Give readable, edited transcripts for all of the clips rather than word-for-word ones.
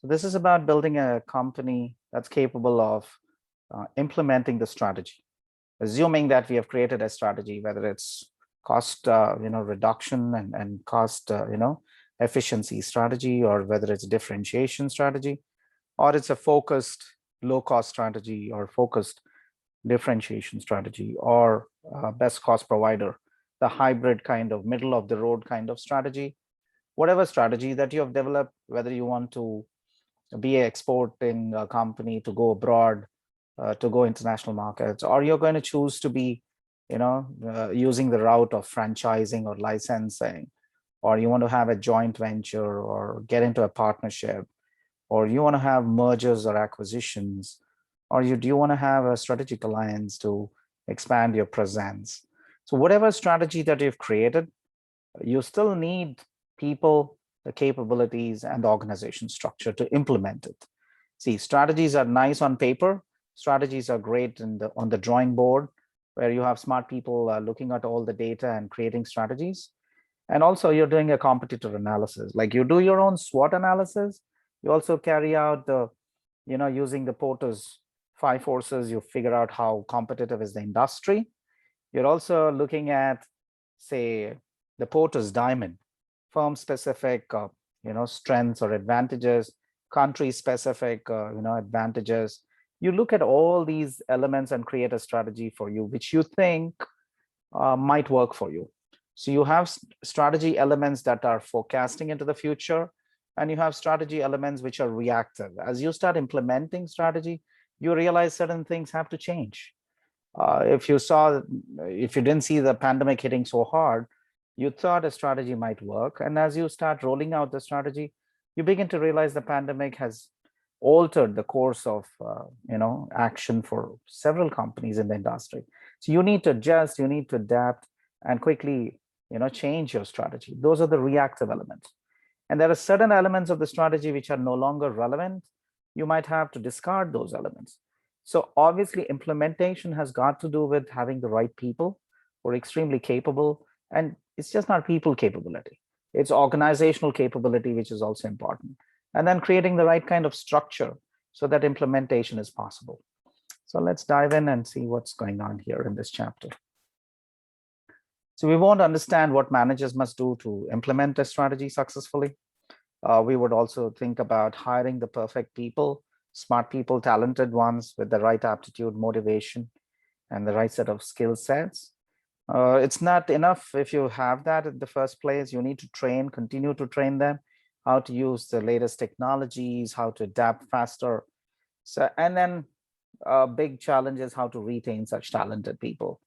So this is about building a company that's capable of implementing the strategy, assuming that we have created a strategy, whether it's cost reduction and cost efficiency strategy, or whether it's differentiation strategy, or it's a focused low cost strategy, or focused differentiation strategy, or best cost provider, the hybrid kind of middle of the road kind of strategy. Whatever strategy that you have developed, whether you want to be an exporting company, to go abroad, to go international markets, or you're going to choose to be using the route of franchising or licensing, or you want to have a joint venture or get into a partnership, or you want to have mergers or acquisitions, or do you want to have a strategic alliance to expand your presence. So whatever strategy that you've created, you still need people, the capabilities, and the organization structure to implement it. See, strategies are nice on paper. Strategies are great on the drawing board, where you have smart people looking at all the data and creating strategies. And also you're doing a competitor analysis, like you do your own SWOT analysis. You also carry out using the Porter's 5 forces, you figure out how competitive is the industry. You're also looking at, say, the Porter's diamond, firm specific, strengths or advantages, country specific, advantages. You look at all these elements and create a strategy for you, which you think might work for you. So you have strategy elements that are forecasting into the future, and you have strategy elements which are reactive. As you start implementing strategy, you realize certain things have to change. If you didn't see the pandemic hitting so hard, you thought a strategy might work. And as you start rolling out the strategy, you begin to realize the pandemic has altered the course of action for several companies in the industry. So you need to adjust, you need to adapt, and quickly change your strategy. Those are the reactive elements. And there are certain elements of the strategy which are no longer relevant. You might have to discard those elements. So obviously implementation has got to do with having the right people who are extremely capable. And it's just not people capability, it's organizational capability, which is also important. And then creating the right kind of structure so that implementation is possible. So let's dive in and see what's going on here in this chapter. So we want to understand what managers must do to implement a strategy successfully. We would also think about hiring the perfect people, smart people, talented ones with the right aptitude, motivation, and the right set of skill sets. It's not enough if you have that in the first place. You need to continue to train them, how to use the latest technologies, how to adapt faster. So, and then a big challenge is how to retain such talented people,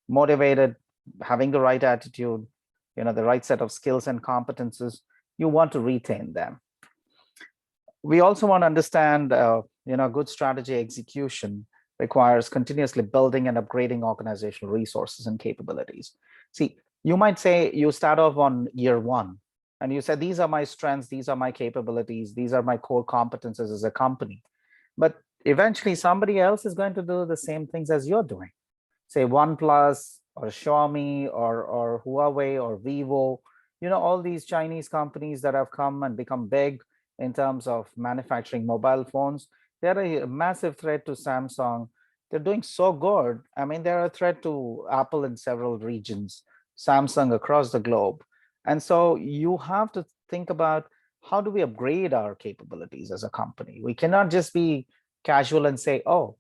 motivated, having the right attitude, the right set of skills and competences. You want to retain them. We also want to understand, good strategy execution requires continuously building and upgrading organizational resources and capabilities. See, you might say you start off on year one and you say, these are my strengths, these are my capabilities, these are my core competences as a company. But eventually somebody else is going to do the same things as you're doing. Say OnePlus or Xiaomi or Huawei or Vivo, all these Chinese companies that have come and become big in terms of manufacturing mobile phones. They're a massive threat to Samsung. They're doing so good. I mean, they're a threat to Apple in several regions, Samsung across the globe. And so you have to think about, how do we upgrade our capabilities as a company? We cannot just be casual and say, oh,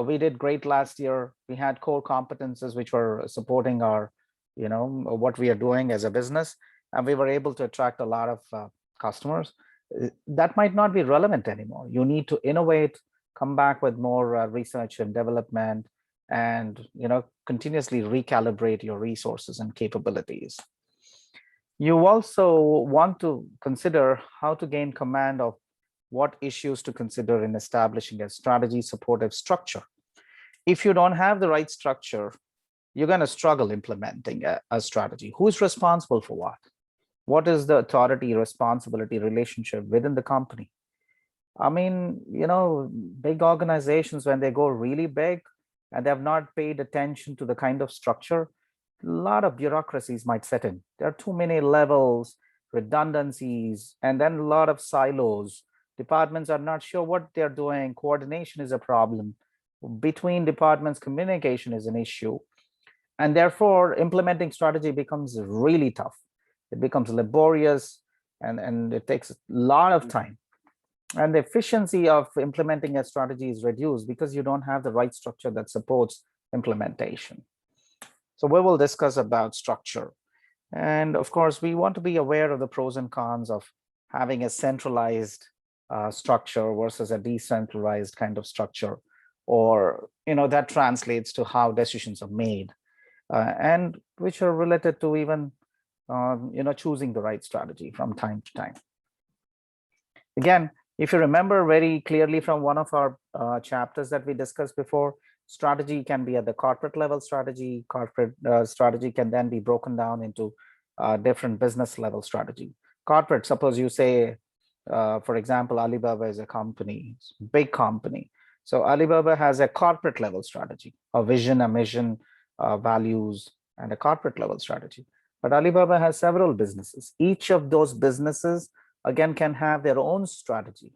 we did great last year. We had core competences which were supporting our, what we are doing as a business, and we were able to attract a lot of customers. That might not be relevant anymore. You need to innovate, come back with more research and development, and continuously recalibrate your resources and capabilities. You also want to consider how to gain command of what issues to consider in establishing a strategy supportive structure. If you don't have the right structure, you're going to struggle implementing a strategy. Who's responsible for what? What is the authority responsibility relationship within the company? I mean, big organizations, when they go really big and they have not paid attention to the kind of structure, a lot of bureaucracies might set in. There are too many levels, redundancies, and then a lot of silos, Departments are not sure what they're doing. Coordination is a problem. Between departments, communication is an issue. And therefore, implementing strategy becomes really tough. It becomes laborious, and it takes a lot of time. And the efficiency of implementing a strategy is reduced because you don't have the right structure that supports implementation. So we will discuss about structure. And of course, we want to be aware of the pros and cons of having a centralized structure versus a decentralized kind of structure, or that translates to how decisions are made, and which are related to even choosing the right strategy from time to time. Again, if you remember very clearly from one of our chapters that we discussed before, strategy can be at the corporate level strategy. Corporate strategy can then be broken down into different business level strategy. Corporate, suppose you say, for example, Alibaba is a company, big company. So Alibaba has a corporate level strategy, a vision, a mission, values, and a corporate level strategy. But Alibaba has several businesses. Each of those businesses, again, can have their own strategy.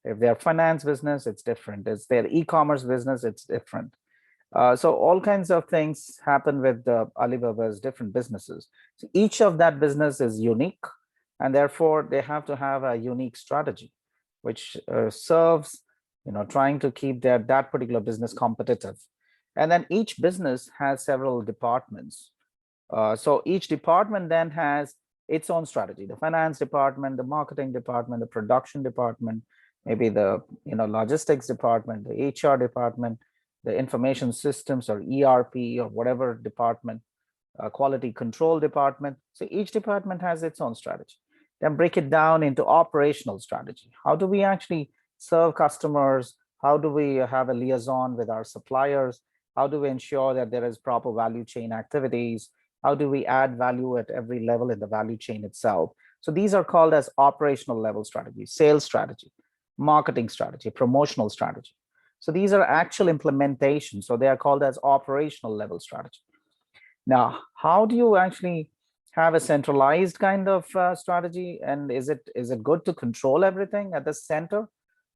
If they're finance business, it's different. It's their e-commerce business, it's different. So all kinds of things happen with Alibaba's different businesses. So each of that business is unique, and therefore they have to have a unique strategy, which serves, trying to keep that particular business competitive. And then each business has several departments. So each department then has its own strategy: the finance department, the marketing department, the production department, maybe the logistics department, the HR department, the information systems or ERP or whatever department, quality control department. So each department has its own strategy. Then break it down into operational strategy. How do we actually serve customers? How do we have a liaison with our suppliers? How do we ensure that there is proper value chain activities? How do we add value at every level in the value chain itself? So these are called as operational level strategies: sales strategy, marketing strategy, promotional strategy. So these are actual implementations. So they are called as operational level strategy. Now, how do you actually have a centralized kind of strategy? And is it good to control everything at the center?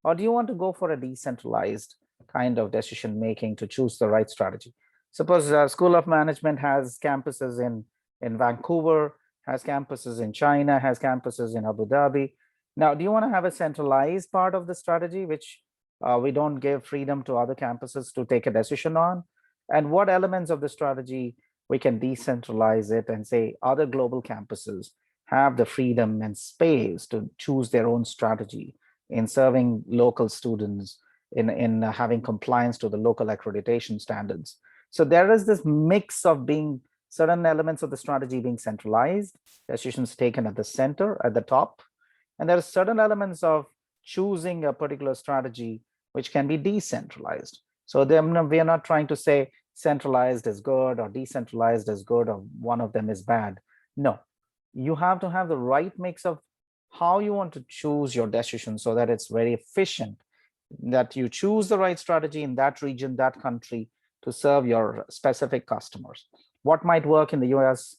Or do you want to go for a decentralized kind of decision making to choose the right strategy? Suppose School of Management has campuses in Vancouver, has campuses in China, has campuses in Abu Dhabi. Now, do you want to have a centralized part of the strategy, which we don't give freedom to other campuses to take a decision on? And what elements of the strategy we can decentralize it and say other global campuses have the freedom and space to choose their own strategy in serving local students, in having compliance to the local accreditation standards? So there is this mix of being certain elements of the strategy being centralized, decisions taken at the center, at the top, and there are certain elements of choosing a particular strategy which can be decentralized. So we are not trying to say centralized is good or decentralized is good or one of them is bad. No, you have to have the right mix of how you want to choose your decision so that it's very efficient, that you choose the right strategy in that region, that country, to serve your specific customers. What might work in the US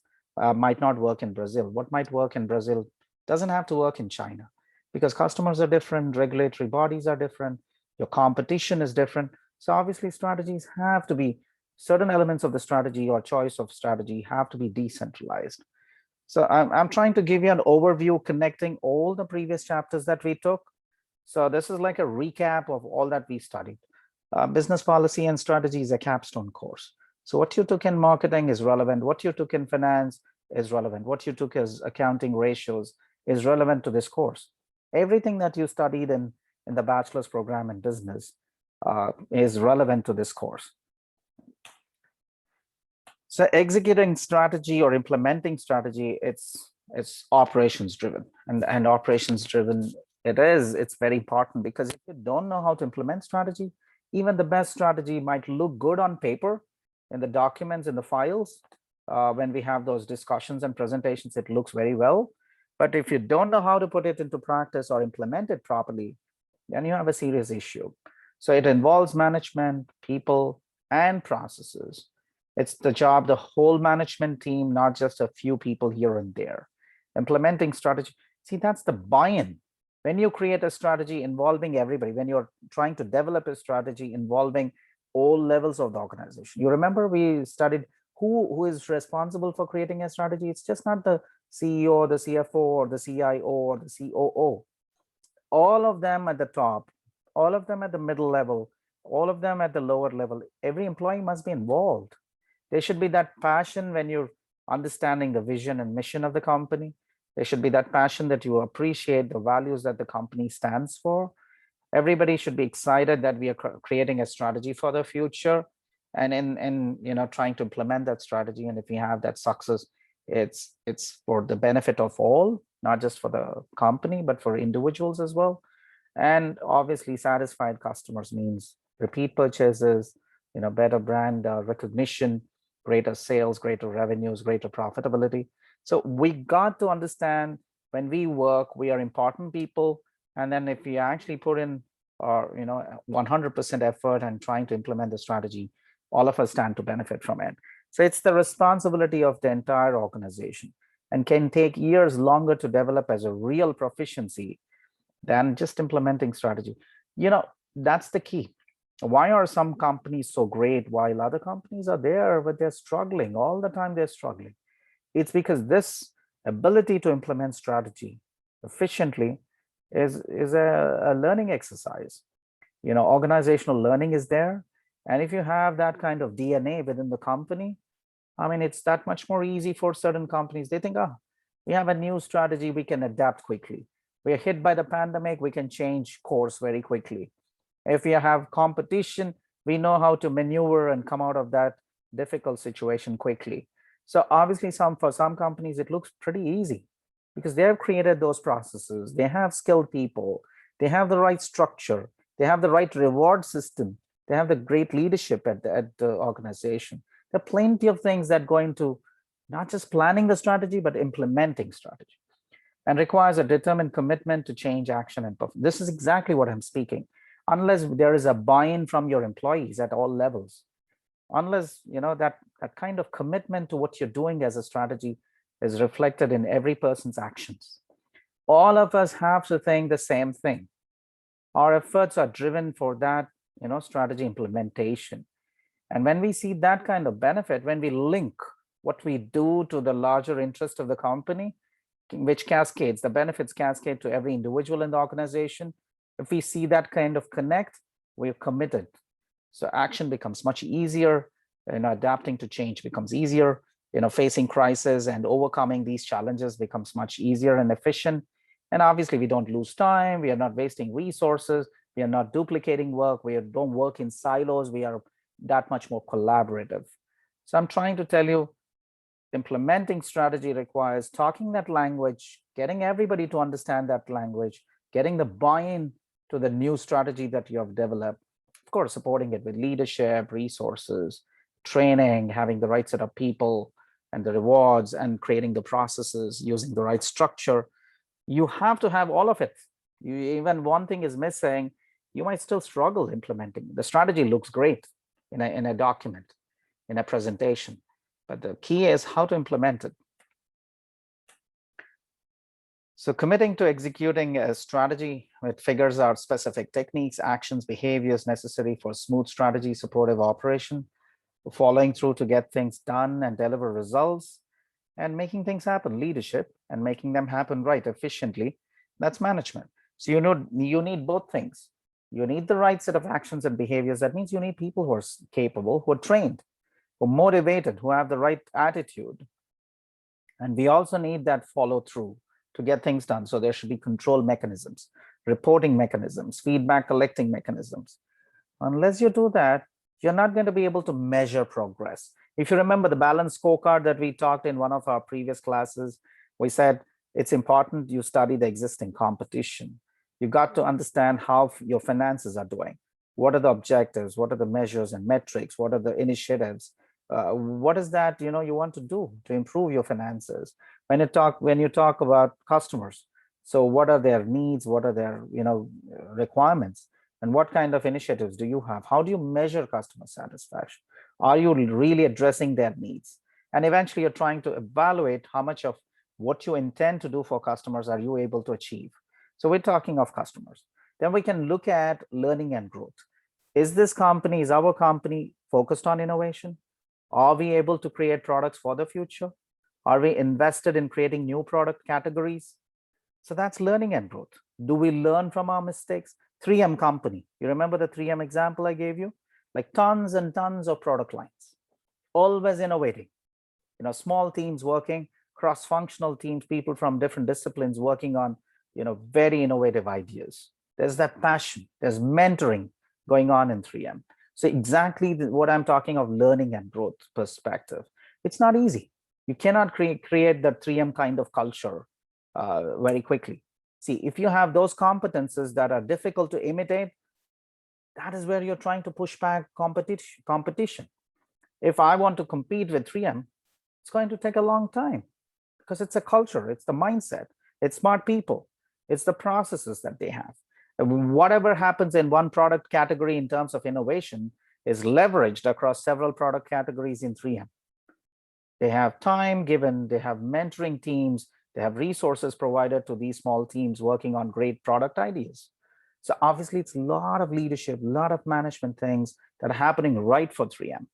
might not work in Brazil. What might work in Brazil doesn't have to work in China, because customers are different, regulatory bodies are different, your competition is different. So obviously strategies have to be, certain elements of the strategy or choice of strategy have to be decentralized. So I'm trying to give you an overview connecting all the previous chapters that we took. So this is like a recap of all that we studied. Business policy and strategy is a capstone course. So what you took in marketing is relevant. What you took in finance is relevant. What you took as accounting ratios is relevant to this course. Everything that you studied in the bachelor's program in business is relevant to this course. So executing strategy or implementing strategy, it's operations driven, and operations driven it's very important, because if you don't know how to implement strategy, even the best strategy might look good on paper, in the documents, in the files. When we have those discussions and presentations, it looks very well. But if you don't know how to put it into practice or implement it properly, then you have a serious issue. So it involves management, people, and processes. It's the job, the whole management team, not just a few people here and there. Implementing strategy, see, that's the buy-in. When you create a strategy involving everybody, when you're trying to develop a strategy involving all levels of the organization, you remember we studied who is responsible for creating a strategy. It's just not the CEO, the CFO, or the CIO, or the COO. All of them at the top, all of them at the middle level, all of them at the lower level. Every employee must be involved. There should be that passion when you're understanding the vision and mission of the company. There should be that passion that you appreciate the values that the company stands for. Everybody should be excited that we are creating a strategy for the future, and in trying to implement that strategy. And if we have that success, it's for the benefit of all, not just for the company, but for individuals as well. And obviously satisfied customers means repeat purchases, better brand recognition, greater sales, greater revenues, greater profitability. So we got to understand, when we work, we are important people. And then if we actually put in our 100% effort and trying to implement the strategy, all of us stand to benefit from it. So it's the responsibility of the entire organization, and can take years longer to develop as a real proficiency than just implementing strategy. That's the key. Why are some companies so great while other companies are there, but they're struggling all the time? They're struggling. It's because this ability to implement strategy efficiently is a learning exercise. Organizational learning is there. And if you have that kind of DNA within the company, I mean, it's that much more easy for certain companies. They think, oh, we have a new strategy, we can adapt quickly. We are hit by the pandemic, we can change course very quickly. If we have competition, we know how to maneuver and come out of that difficult situation quickly. So obviously for some companies, it looks pretty easy because they have created those processes. They have skilled people. They have the right structure. They have the right reward system. They have the great leadership at the organization. There are plenty of things that go into not just planning the strategy, but implementing strategy, and requires a determined commitment to change, action, and performance. This is exactly what I'm speaking. Unless there is a buy-in from your employees at all levels, unless that kind of commitment to what you're doing as a strategy is reflected in every person's actions. All of us have to think the same thing. Our efforts are driven for that strategy implementation. And when we see that kind of benefit, when we link what we do to the larger interest of the company, which cascades, the benefits cascade to every individual in the organization. If we see that kind of connect, we're committed. So action becomes much easier, adapting to change becomes easier, facing crisis and overcoming these challenges becomes much easier and efficient. And obviously we don't lose time, we are not wasting resources, we are not duplicating work, we don't work in silos, we are that much more collaborative. So I'm trying to tell you, implementing strategy requires talking that language, getting everybody to understand that language, getting the buy-in to the new strategy that you have developed. Of course, supporting it with leadership, resources, training, having the right set of people and the rewards, and creating the processes, using the right structure. You have to have all of it. Even one thing is missing, you might still struggle implementing. The strategy looks great in a document, in a presentation, but the key is how to implement it. So committing to executing a strategy, it figures out specific techniques, actions, behaviors necessary for smooth strategy, supportive operation, following through to get things done and deliver results, and making things happen, leadership, and making them happen right, efficiently. That's management. So you need both things. You need the right set of actions and behaviors. That means you need people who are capable, who are trained, who are motivated, who have the right attitude. And we also need that follow through to get things done. So there should be control mechanisms, reporting mechanisms, feedback collecting mechanisms. Unless you do that, you're not going to be able to measure progress. If you remember the balance scorecard that we talked in one of our previous classes, we said it's important you study the existing competition. You got to understand how your finances are doing. What are the objectives? What are the measures and metrics? What are the initiatives? What is that you want to do to improve your finances? When you talk about customers, so what are their needs? What are their requirements? And what kind of initiatives do you have? How do you measure customer satisfaction? Are you really addressing their needs? And eventually you're trying to evaluate how much of what you intend to do for customers are you able to achieve. So we're talking of customers. Then we can look at learning and growth. Is our company focused on innovation? Are we able to create products for the future? Are we invested in creating new product categories? So that's learning and growth. Do we learn from our mistakes? 3M company, you remember the 3M example I gave you? Like tons and tons of product lines, always innovating. Small teams working, cross-functional teams, people from different disciplines working on, very innovative ideas. There's that passion, there's mentoring going on in 3M. So exactly what I'm talking of learning and growth perspective. It's not easy. You cannot create that 3M kind of culture very quickly. See, if you have those competences that are difficult to imitate, that is where you're trying to push back competition. If I want to compete with 3M, it's going to take a long time because it's a culture, it's the mindset, it's smart people, it's the processes that they have. Whatever happens in one product category in terms of innovation is leveraged across several product categories in 3M. They have time given, they have mentoring teams, they have resources provided to these small teams working on great product ideas. So obviously it's a lot of leadership, a lot of management things that are happening right for 3M.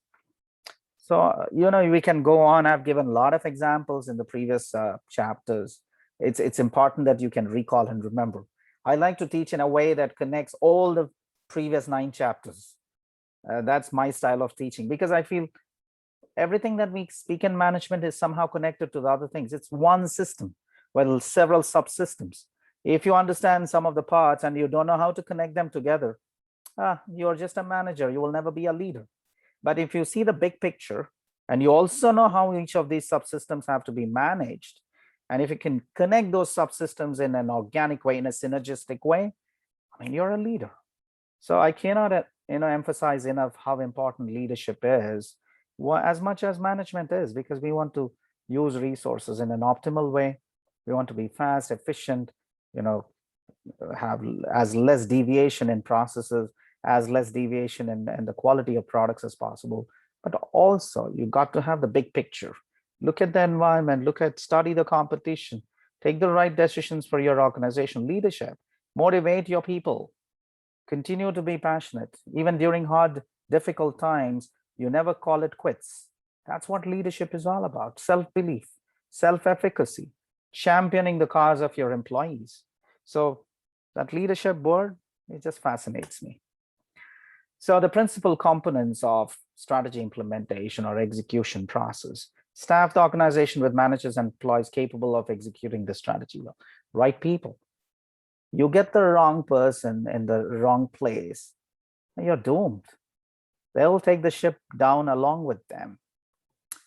So, we can go on. I've given a lot of examples in the previous chapters. It's important that you can recall and remember. I like to teach in a way that connects all the previous 9 chapters. That's my style of teaching, because I feel everything that we speak in management is somehow connected to the other things. It's one system, well, several subsystems. If you understand some of the parts and you don't know how to connect them together, you're just a manager. You will never be a leader. But if you see the big picture and you also know how each of these subsystems have to be managed, and if you can connect those subsystems in an organic way, in a synergistic way, I mean, you're a leader. So I cannot emphasize enough how important leadership is, as much as management is, because we want to use resources in an optimal way. We want to be fast, efficient, have as less deviation in processes, as less deviation in the quality of products as possible. But also you got to have the big picture. Look at the environment, study the competition, take the right decisions for your organization. Leadership, motivate your people, continue to be passionate. Even during hard, difficult times, you never call it quits. That's what leadership is all about. Self-belief, self-efficacy, championing the cause of your employees. So that leadership word, it just fascinates me. So the principal components of strategy implementation or execution process: staff the organization with managers and employees capable of executing the strategy well. Right people. You get the wrong person in the wrong place, you're doomed. They'll take the ship down along with them.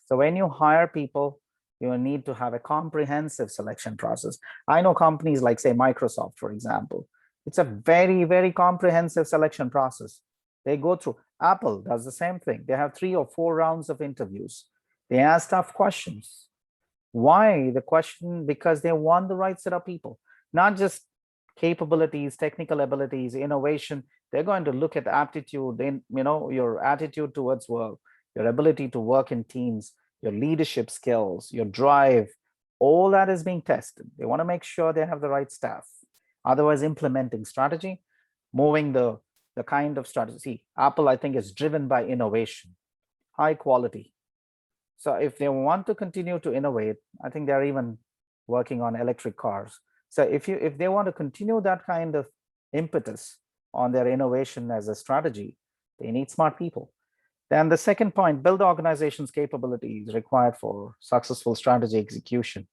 So when you hire people, you need to have a comprehensive selection process. I know companies like, say, Microsoft, for example. It's a very, very comprehensive selection process. They go through. Apple does the same thing. They have 3 or 4 rounds of interviews. They ask tough questions. Why? The question, because they want the right set of people, not just capabilities, technical abilities, innovation. They're going to look at aptitude, your attitude towards work, your ability to work in teams, your leadership skills, your drive. All that is being tested. They want to make sure they have the right staff. Otherwise, implementing strategy, moving the kind of strategy. See, Apple, I think, is driven by innovation, high quality. So if they want to continue to innovate, I think they're even working on electric cars. So if they want to continue that kind of impetus on their innovation as a strategy, they need smart people. Then the second point, build the organization's capabilities required for successful strategy execution.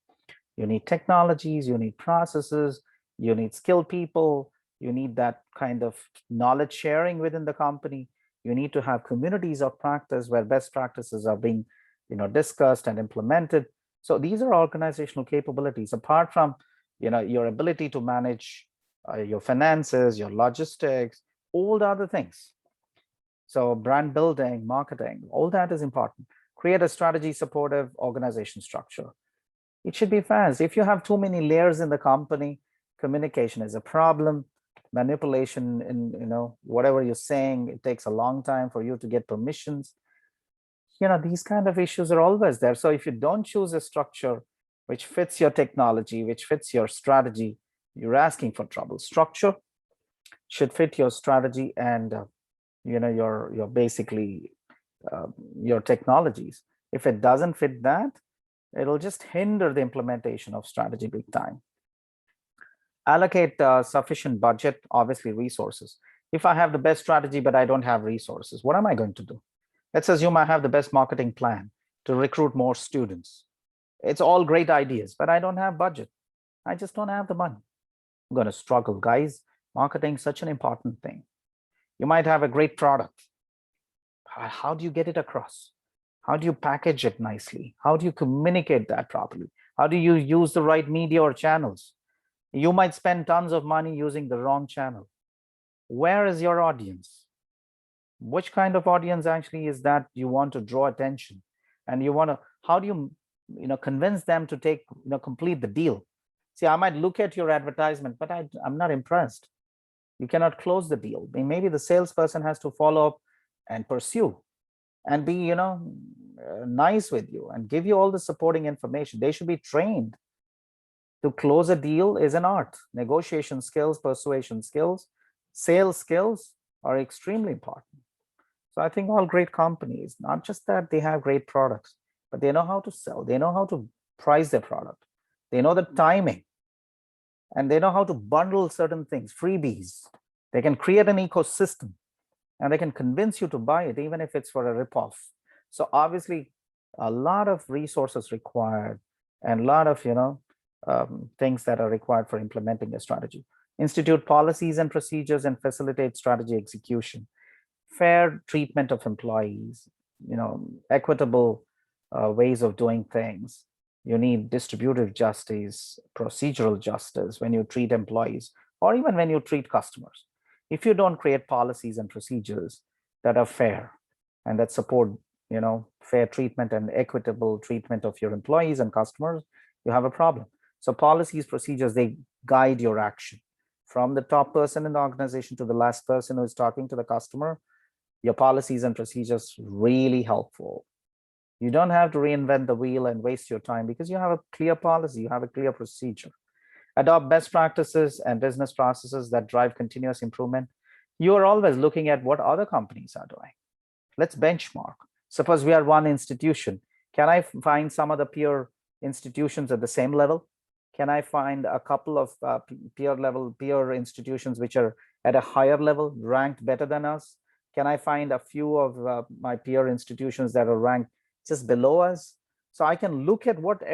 You need technologies, you need processes, you need skilled people, you need that kind of knowledge sharing within the company. You need to have communities of practice where best practices are being discussed and implemented. So these are organizational capabilities, apart from your ability to manage your finances, your logistics, all the other things. So brand building, marketing, all that is important. Create a strategy supportive organization structure. It should be fast. If you have too many layers in the company, communication is a problem. Manipulation in whatever you're saying, it takes a long time for you to get permissions. These kind of issues are always there. So if you don't choose a structure which fits your technology, which fits your strategy, You're asking for trouble. Structure should fit your strategy and your basically your technologies. If it doesn't fit that, it'll just hinder the implementation of strategy big time. Allocate sufficient budget, obviously resources. If I have the best strategy, but I don't have resources, what am I going to do? Let's assume I have the best marketing plan to recruit more students. It's all great ideas, but I don't have budget. I just don't have the money. I'm going to struggle, guys. Marketing is such an important thing. You might have a great product. How do you get it across? How do you package it nicely? How do you communicate that properly? How do you use the right media or channels? You might spend tons of money using the wrong channel. Where is your audience? Which kind of audience actually is that you want to draw attention? And you want to, how do you convince them to take, complete the deal? See, I might look at your advertisement, but I'm not impressed. You cannot close the deal. Maybe the salesperson has to follow up and pursue and be, nice with you and give you all the supporting information. They should be trained. To close a deal is an art. Negotiation skills, persuasion skills, sales skills are extremely important. So I think all great companies, not just that they have great products, but they know how to sell. They know how to price their product. They know the timing. And they know how to bundle certain things, freebies. They can create an ecosystem and they can convince you to buy it, even if it's for a ripoff. So obviously, a lot of resources required and a lot of, things that are required for implementing a strategy. Institute policies and procedures and facilitate strategy execution. Fair treatment of employees, equitable ways of doing things. You need distributive justice, procedural justice when you treat employees, or even when you treat customers. If you don't create policies and procedures that are fair and that support, fair treatment and equitable treatment of your employees and customers, you have a problem. So policies, procedures, they guide your action. From the top person in the organization to the last person who is talking to the customer, your policies and procedures really helpful. You don't have to reinvent the wheel and waste your time because you have a clear policy, you have a clear procedure. Adopt best practices and business processes that drive continuous improvement. You are always looking at what other companies are doing. Let's benchmark. Suppose we are one institution. Can I find some other peer institutions at the same level? Can I find a couple of peer institutions which are at a higher level, ranked better than us? Can I find a few of my peer institutions that are ranked just below us? So I can look at what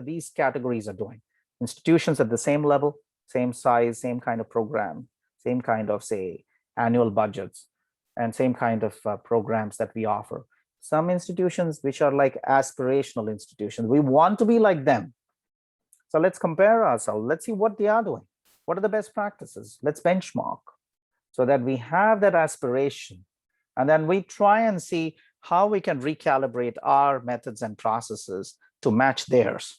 these categories are doing. Institutions at the same level, same size, same kind of program, same kind of, say, annual budgets, and same kind of programs that we offer. Some institutions which are like aspirational institutions, we want to be like them. So let's compare ourselves. Let's see what they are doing. What are the best practices? Let's benchmark so that we have that aspiration. And then we try and see how we can recalibrate our methods and processes to match theirs.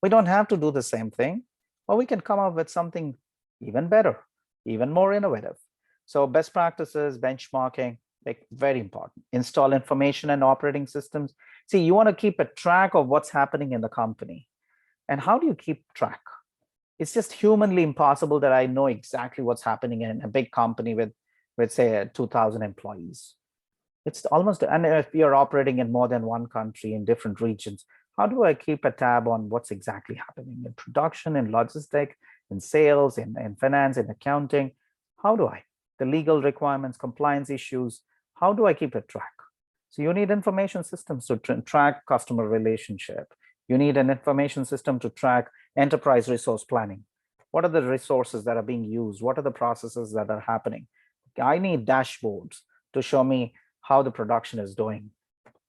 We don't have to do the same thing, or we can come up with something even better, even more innovative. So best practices, benchmarking, like very important. Install information and operating systems. See, you want to keep a track of what's happening in the company. And how do you keep track? It's just humanly impossible that I know exactly what's happening in a big company with say 2,000 employees. It's almost, and if you're operating in more than one country in different regions, how do I keep a tab on what's exactly happening in production, in logistics, in sales, in finance, in accounting? How do I? The legal requirements, compliance issues, how do I keep a track? So you need information systems to track customer relationship. You need an information system to track enterprise resource planning. What are the resources that are being used? What are the processes that are happening? I need dashboards to show me how the production is doing.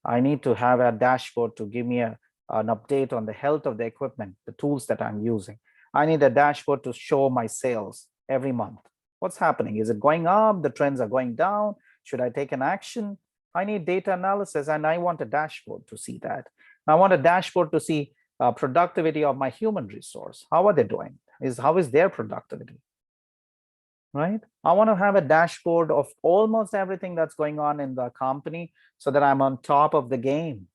I need to have a dashboard to give me an update on the health of the equipment, the tools that I'm using. I need a dashboard to show my sales every month. What's happening? Is it going up? The trends are going down. Should I take an action? I need data analysis, and I want a dashboard to see that. I want a dashboard to see productivity of my human resource. How are they doing? How is their productivity? Right? I want to have a dashboard of almost everything that's going on in the company so that I'm on top of the game.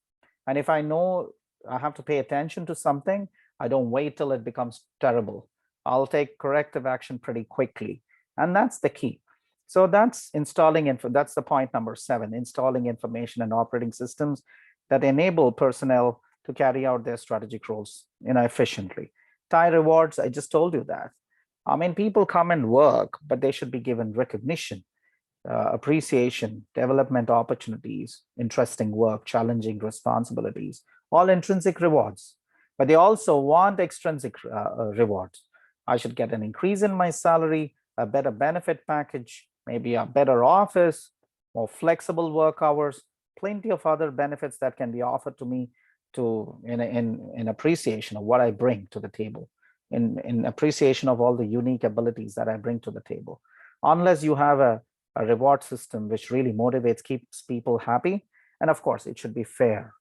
And if I know I have to pay attention to something, I don't wait till it becomes terrible. I'll take corrective action pretty quickly. And that's the key. So that's installing info. That's the point number 7, installing information and operating systems that enable personnel to carry out their strategic roles, efficiently. Tie rewards, I just told you that. I mean, people come and work, but they should be given recognition, appreciation, development opportunities, interesting work, challenging responsibilities, all intrinsic rewards. But they also want extrinsic rewards. I should get an increase in my salary, a better benefit package, maybe a better office, more flexible work hours, plenty of other benefits that can be offered to me in appreciation of what I bring to the table, in appreciation of all the unique abilities that I bring to the table. Unless you have a reward system which really motivates, keeps people happy, and of course, it should be fair.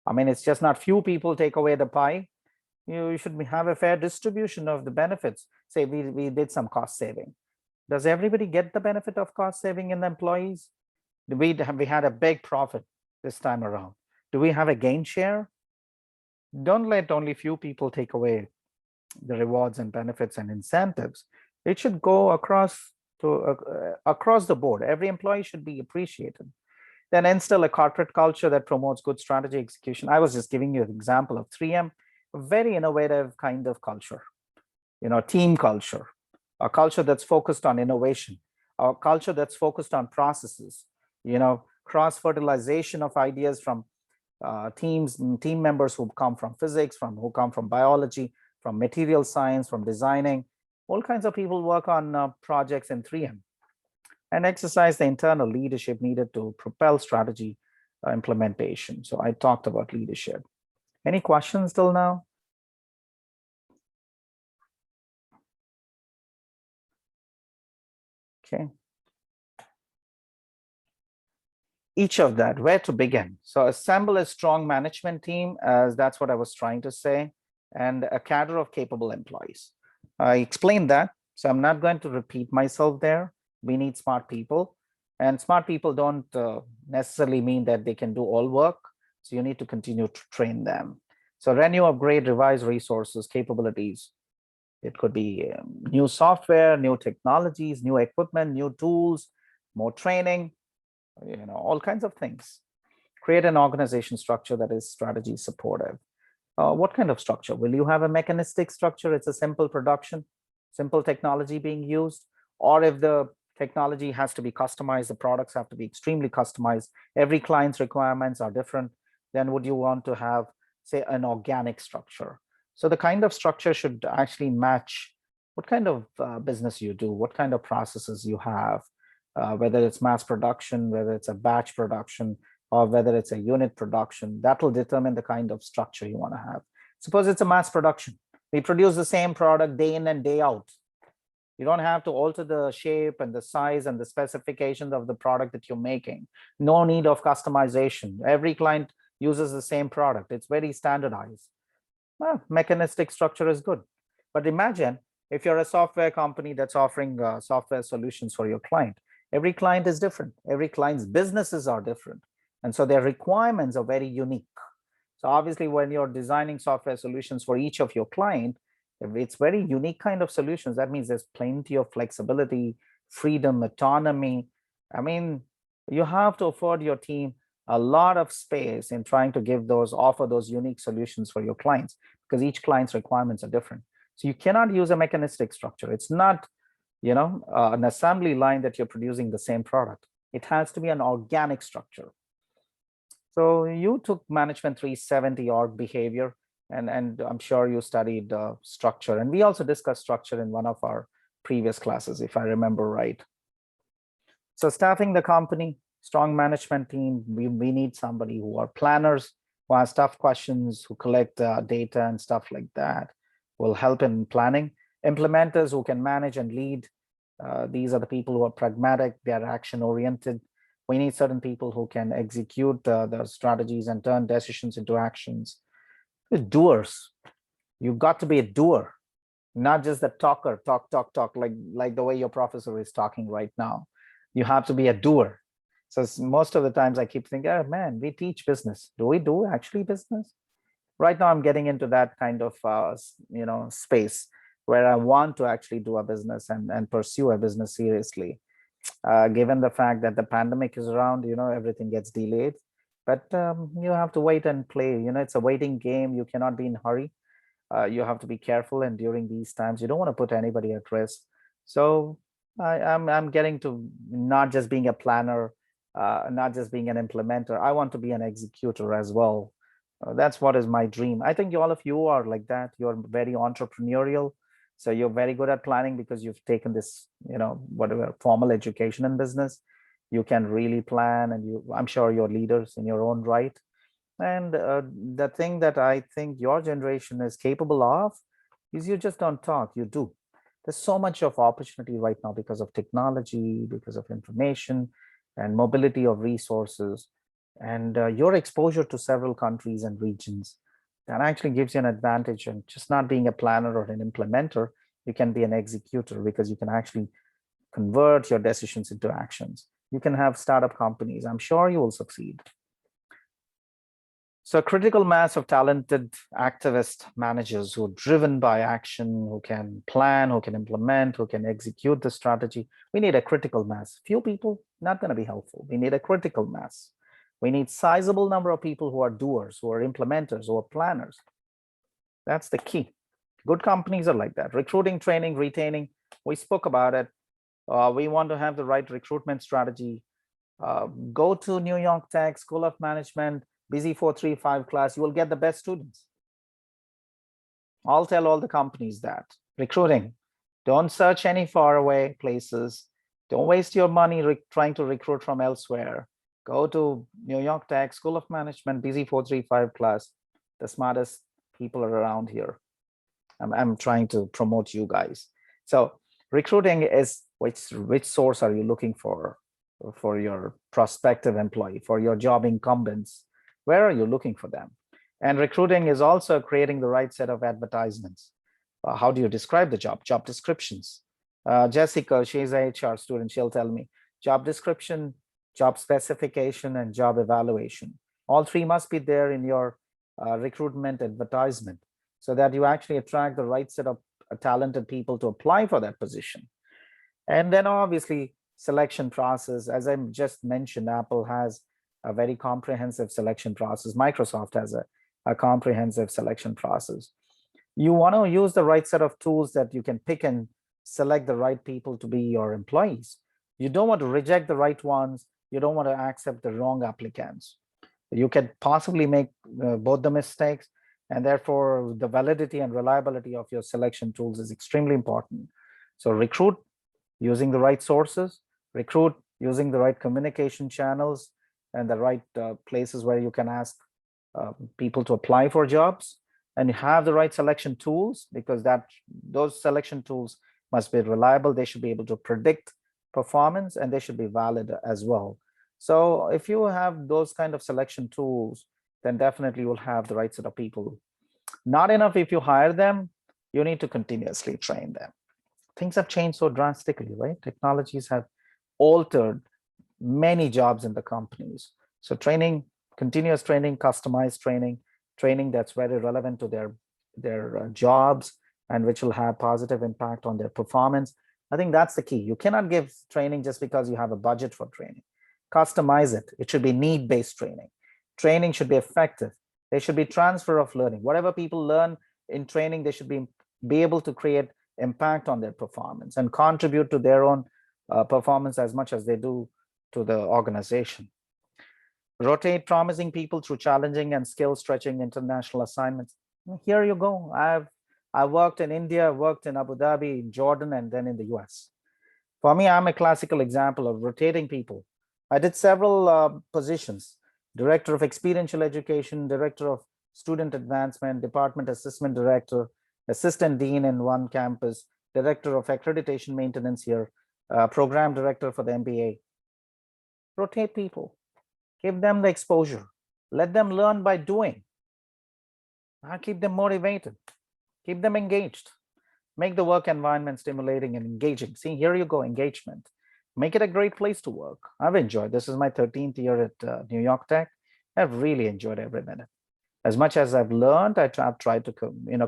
I mean, it's just not few people take away the pie. You should have a fair distribution of the benefits. Say we did some cost saving. Does everybody get the benefit of cost saving in the employees? We had a big profit this time around. Do we have a gain share? Don't let only few people take away the rewards and benefits and incentives. It should go across the board. Every employee should be appreciated. Then instill a corporate culture that promotes good strategy execution. I was just giving you an example of 3M, a very innovative kind of culture, team culture, a culture that's focused on innovation, a culture that's focused on processes, cross-fertilization of ideas from team members who come from physics, who come from biology, from material science, from designing. All kinds of people work on projects in 3M, and exercise the internal leadership needed to propel strategy implementation. So I talked about leadership. Any questions till now? Okay. Each of that, where to begin? So assemble a strong management team, as that's what I was trying to say, and a cadre of capable employees. I explained that, so I'm not going to repeat myself there. We need smart people, and smart people don't necessarily mean that they can do all work. So you need to continue to train them. So renew, upgrade, revise resources, capabilities. It could be new software, new technologies, new equipment, new tools, more training, all kinds of things. Create an organization structure that is strategy supportive. What kind of structure? Will you have a mechanistic structure? It's a simple production, simple technology being used, or if the technology has to be customized, the products have to be extremely customized, every client's requirements are different, then would you want to have, say, an organic structure? So the kind of structure should actually match what kind of business you do, what kind of processes you have, whether it's mass production, whether it's a batch production, or whether it's a unit production. That will determine the kind of structure you want to have. Suppose it's a mass production. We produce the same product day in and day out. You don't have to alter the shape and the size and the specifications of the product that you're making. No need of customization. Every client uses the same product. It's very standardized. Well, mechanistic structure is good. But imagine if you're a software company that's offering software solutions for your client. Every client is different. Every client's businesses are different. And so their requirements are very unique. So obviously, when you're designing software solutions for each of your client, if it's very unique kind of solutions, that means there's plenty of flexibility, freedom, autonomy. I mean, you have to afford your team a lot of space in trying to offer those unique solutions for your clients, because each client's requirements are different. So you cannot use a mechanistic structure. It's not, an assembly line that you're producing the same product. It has to be an organic structure. So you took Management 370 org behavior, and I'm sure you studied structure. And we also discussed structure in one of our previous classes, if I remember right. So staffing the company, strong management team, we need somebody who are planners, who ask tough questions, who collect data and stuff like that, will help in planning. Implementers who can manage and lead. These are the people who are pragmatic, they are action oriented. We need certain people who can execute the strategies and turn decisions into actions. Doers. You've got to be a doer, not just the talker, talk, like the way your professor is talking right now. You have to be a doer. So most of the times I keep thinking, oh man, we teach business. Do we do actually business? Right now I'm getting into that kind of space. where I want to actually do a business and pursue a business seriously. Given the fact that the pandemic is around, everything gets delayed. But you have to wait and play. It's a waiting game. You cannot be in a hurry. You have to be careful, and during these times you don't want to put anybody at risk. So I'm getting to not just being a planner, not just being an implementer. I want to be an executor as well. That's what is my dream. I think all of you are like that. You're very entrepreneurial, so you're very good at planning because you've taken this, whatever formal education in business. You can really plan, and I'm sure you're leaders in your own right. And the thing that I think your generation is capable of is you just don't talk, you do. There's so much of opportunity right now because of technology, because of information and mobility of resources, and your exposure to several countries and regions. That actually gives you an advantage. And just not being a planner or an implementer, you can be an executor because you can actually convert your decisions into actions. You can have startup companies. I'm sure you will succeed. So a critical mass of talented activist managers who are driven by action, who can plan, who can implement, who can execute the strategy. We need a critical mass. Few people, not going to be helpful. We need a critical mass. We need sizable number of people who are doers, who are implementers, who are planners. That's the key. Good companies are like that. Recruiting, training, retaining. We spoke about it. We want to have the right recruitment strategy. Go to New York Tech School of Management, BUSI 435 class, you will get the best students. I'll tell all the companies that. Recruiting, don't search any faraway places. Don't waste your money trying to recruit from elsewhere. Go to New York Tech School of Management, BUSI 435 class. The smartest people are around here. I'm trying to promote you guys. So recruiting is which source are you looking for your prospective employee, for your job incumbents? Where are you looking for them? And recruiting is also creating the right set of advertisements. How do you describe the job? Job descriptions. Jessica, she's a HR student. She'll tell me job description, job specification, and job evaluation. All three must be there in your recruitment advertisement so that you actually attract the right set of talented people to apply for that position. And then obviously selection process. As I just mentioned, Apple has a very comprehensive selection process. Microsoft has a comprehensive selection process. You want to use the right set of tools that you can pick and select the right people to be your employees. You don't want to reject the right ones. You don't want to accept the wrong applicants. You can possibly make both the mistakes, and therefore the validity and reliability of your selection tools is extremely important. So recruit using the right sources, recruit using the right communication channels, and the right places where you can ask people to apply for jobs, and you have the right selection tools, because those selection tools must be reliable. They should be able to predict performance, and they should be valid as well. So if you have those kind of selection tools, then definitely you'll have the right set of people. Not enough if you hire them, you need to continuously train them. Things have changed so drastically, right? Technologies have altered many jobs in the companies. So training, continuous training, customized training, training that's very relevant to their jobs and which will have positive impact on their performance. I think that's the key. You cannot give training just because you have a budget for training. Customize it. It should be need-based training. Training should be effective. There should be transfer of learning. Whatever people learn in training, they should be able to create impact on their performance and contribute to their own performance as much as they do to the organization. Rotate promising people through challenging and skill stretching international assignments. Here you go. I worked in India, worked in Abu Dhabi, in Jordan, and then in the US. For me, I'm a classical example of rotating people. I did several positions: Director of Experiential Education, Director of Student Advancement, Department Assessment Director, Assistant Dean in one campus, Director of Accreditation Maintenance here, Program Director for the MBA. Rotate people. Give them the exposure. Let them learn by doing. Keep them motivated. Keep them engaged. Make the work environment stimulating and engaging. See, here you go, engagement. Make it a great place to work. I've enjoyed. This is my 13th year at New York Tech. I've really enjoyed every minute. As much as I've learned, I've tried to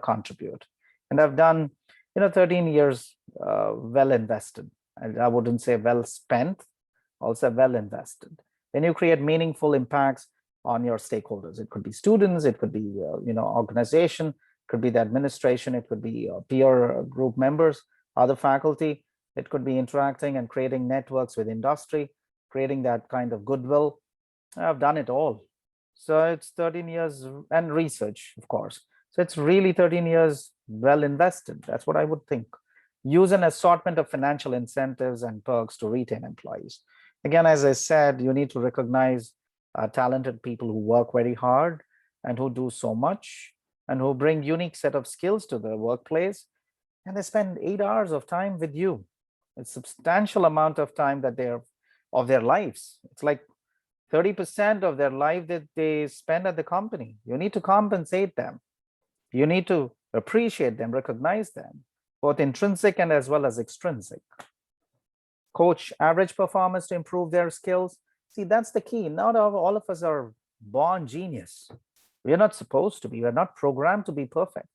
contribute. And I've done 13 years well invested. I wouldn't say well spent, also well invested. When you create meaningful impacts on your stakeholders, it could be students, it could be organization, it could be the administration, it could be peer group members, other faculty. It could be interacting and creating networks with industry, creating that kind of goodwill. I've done it all. So it's 13 years, and research, of course. So it's really 13 years well invested. That's what I would think. Use an assortment of financial incentives and perks to retain employees. Again, as I said, you need to recognize talented people who work very hard and who do so much and who bring unique set of skills to the workplace, and they spend 8 hours of time with you. It's a substantial amount of time that they're of their lives. It's like 30% of their life that they spend at the company. You need to compensate them. You need to appreciate them, recognize them, both intrinsic and as well as extrinsic. Coach average performers to improve their skills. See, that's the key. Not all of us are born genius. We're not supposed to be. We're not programmed to be perfect.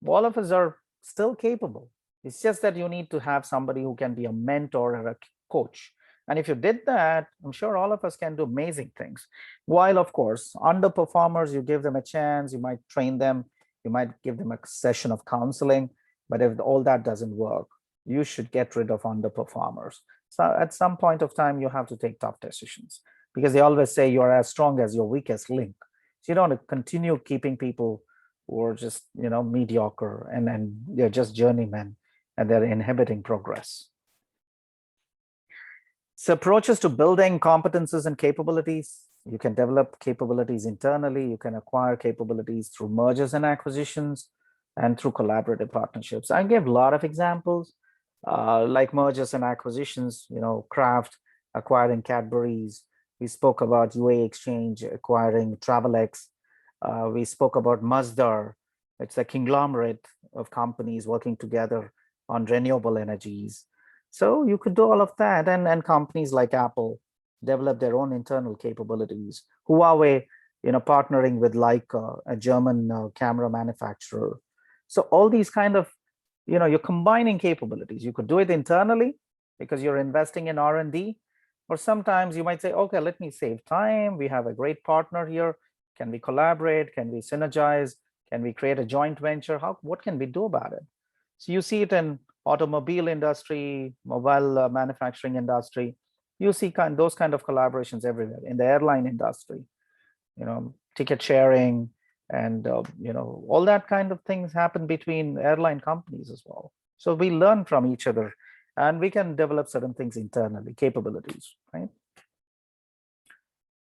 All of us are still capable. It's just that you need to have somebody who can be a mentor or a coach. And if you did that, I'm sure all of us can do amazing things. While, of course, underperformers, you give them a chance, you might train them, you might give them a session of counseling. But if all that doesn't work, you should get rid of underperformers. So at some point of time, you have to take tough decisions, because they always say you're as strong as your weakest link. So you don't want to continue keeping people who are just mediocre and they're just journeymen and they're inhibiting progress. So approaches to building competences and capabilities. You can develop capabilities internally. You can acquire capabilities through mergers and acquisitions and through collaborative partnerships. I gave a lot of examples like mergers and acquisitions, Kraft acquiring Cadbury's. We spoke about UA Exchange acquiring Travelex. We spoke about Masdar. It's a conglomerate of companies working together on renewable energies. So you could do all of that. And companies like Apple develop their own internal capabilities. Huawei, partnering with Leica, a German camera manufacturer. So all these kind of, you're combining capabilities. You could do it internally because you're investing in R&D, or sometimes you might say, okay, let me save time. We have a great partner here. Can we collaborate? Can we synergize? Can we create a joint venture? What can we do about it? So you see it in automobile industry, mobile manufacturing industry. You see those kind of collaborations everywhere. In the airline industry, ticket sharing and all that kind of things happen between airline companies as well. So we learn from each other, and we can develop certain things internally, capabilities, right?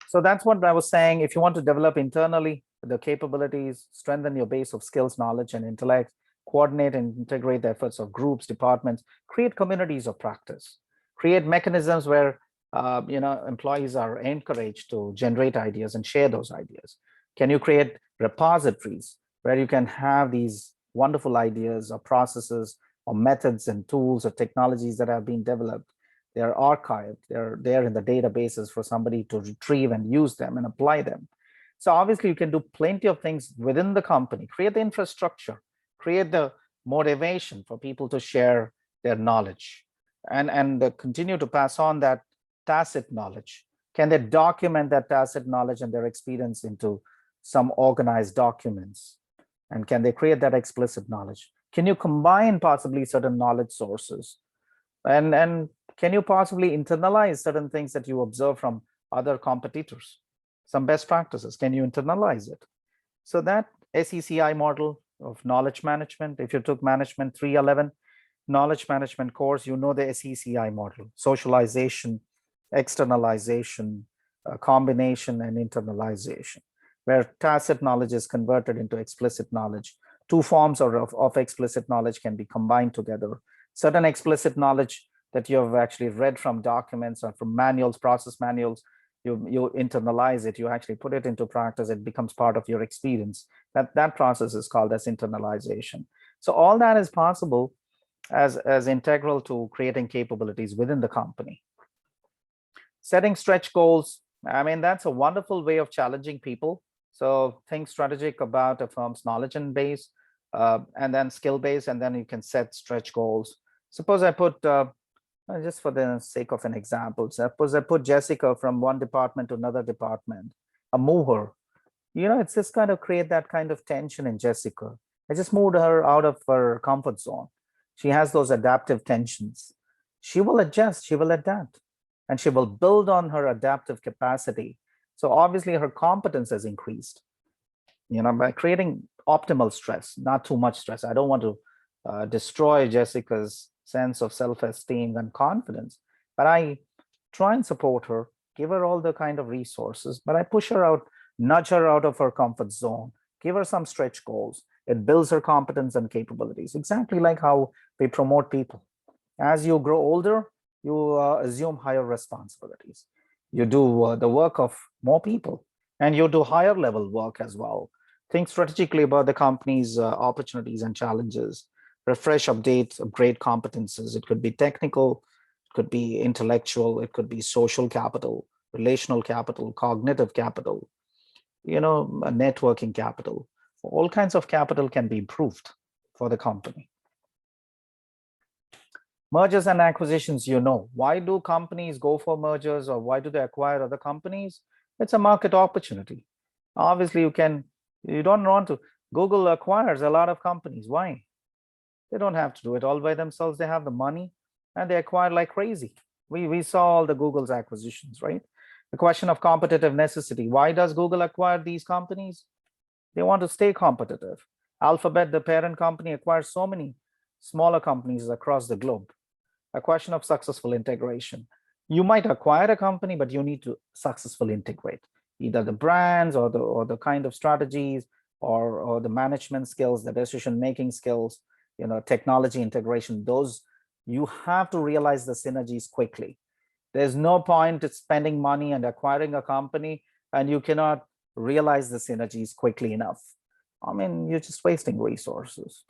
So that's what I was saying. If you want to develop internally the capabilities, strengthen your base of skills, knowledge, and intellect, coordinate and integrate the efforts of groups, departments, create communities of practice, create mechanisms where employees are encouraged to generate ideas and share those ideas. Can you create repositories where you can have these wonderful ideas or processes or methods and tools or technologies that have been developed? They're archived, they're there in the databases for somebody to retrieve and use them and apply them. So obviously you can do plenty of things within the company, create the infrastructure, create the motivation for people to share their knowledge and continue to pass on that tacit knowledge. Can they document that tacit knowledge and their experience into some organized documents? And can they create that explicit knowledge? Can you combine possibly certain knowledge sources? And can you possibly internalize certain things that you observe from other competitors? Some best practices, can you internalize it? So that SECI model of knowledge management, if you took management 311 knowledge management course, you know the SECI model: socialization, externalization, combination, and internalization, where tacit knowledge is converted into explicit knowledge. Two forms of explicit knowledge can be combined together. Certain explicit knowledge that you have actually read from documents or from manuals, process manuals, you internalize it, you actually put it into practice, it becomes part of your experience. That process is called as internalization. So all that is possible as integral to creating capabilities within the company. Setting stretch goals, I mean, that's a wonderful way of challenging people. So think strategic about a firm's knowledge and base. and then skill-based, and then you can set stretch goals. Suppose I put, just for the sake of an example, suppose I put Jessica from one department to another department, a mover. It's just kind of create that kind of tension in Jessica. I just moved her out of her comfort zone. She has those adaptive tensions. She will adjust, she will adapt, and she will build on her adaptive capacity. So obviously her competence has increased, by creating optimal stress, not too much stress. I don't want to destroy Jessica's sense of self-esteem and confidence, but I try and support her, give her all the kind of resources, but I push her out, nudge her out of her comfort zone, give her some stretch goals. It builds her competence and capabilities, exactly like how we promote people. As you grow older, you assume higher responsibilities. You do the work of more people, and you do higher level work as well. Think strategically about the company's opportunities and challenges. Refresh, update, upgrade competences. It could be technical, it could be intellectual, it could be social capital, relational capital, cognitive capital, networking capital. All kinds of capital can be improved for the company. Mergers and acquisitions, why do companies go for mergers, or why do they acquire other companies? It's a market opportunity. Obviously, you don't want to. Google acquires a lot of companies. Why? They don't have to do it all by themselves. They have the money and they acquire like crazy. We saw all the Google's acquisitions, right? The question of competitive necessity. Why does Google acquire these companies? They want to stay competitive. Alphabet, the parent company, acquires so many smaller companies across the globe. A question of successful integration. You might acquire a company, but you need to successfully integrate either the brands or the kind of strategies or the management skills, the decision-making skills, technology integration. Those, you have to realize the synergies quickly. There's no point in spending money and acquiring a company and you cannot realize the synergies quickly enough. I mean, you're just wasting resources.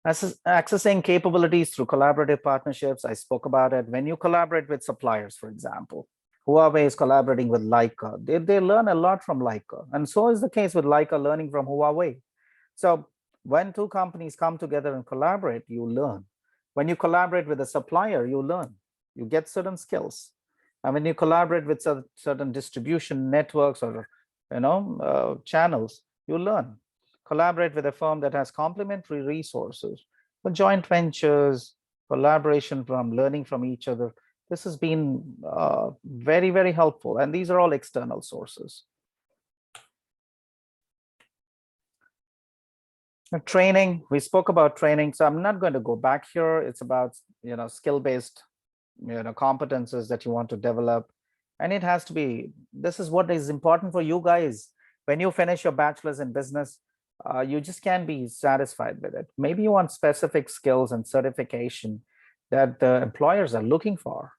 Accessing capabilities through collaborative partnerships, I spoke about it. When you collaborate with suppliers, for example, Huawei is collaborating with Leica. They learn a lot from Leica. And so is the case with Leica learning from Huawei. So when two companies come together and collaborate, you learn. When you collaborate with a supplier, you learn. You get certain skills. And when you collaborate with certain distribution networks or channels, you learn. Collaborate with a firm that has complementary resources. For joint ventures, collaboration from learning from each other. This has been very, very helpful. And these are all external sources. Training, we spoke about training. So I'm not going to go back here. It's about, skill-based, competences that you want to develop. And it has to be, this is what is important for you guys. When you finish your bachelor's in business, you just can't be satisfied with it. Maybe you want specific skills and certification that the employers are looking for.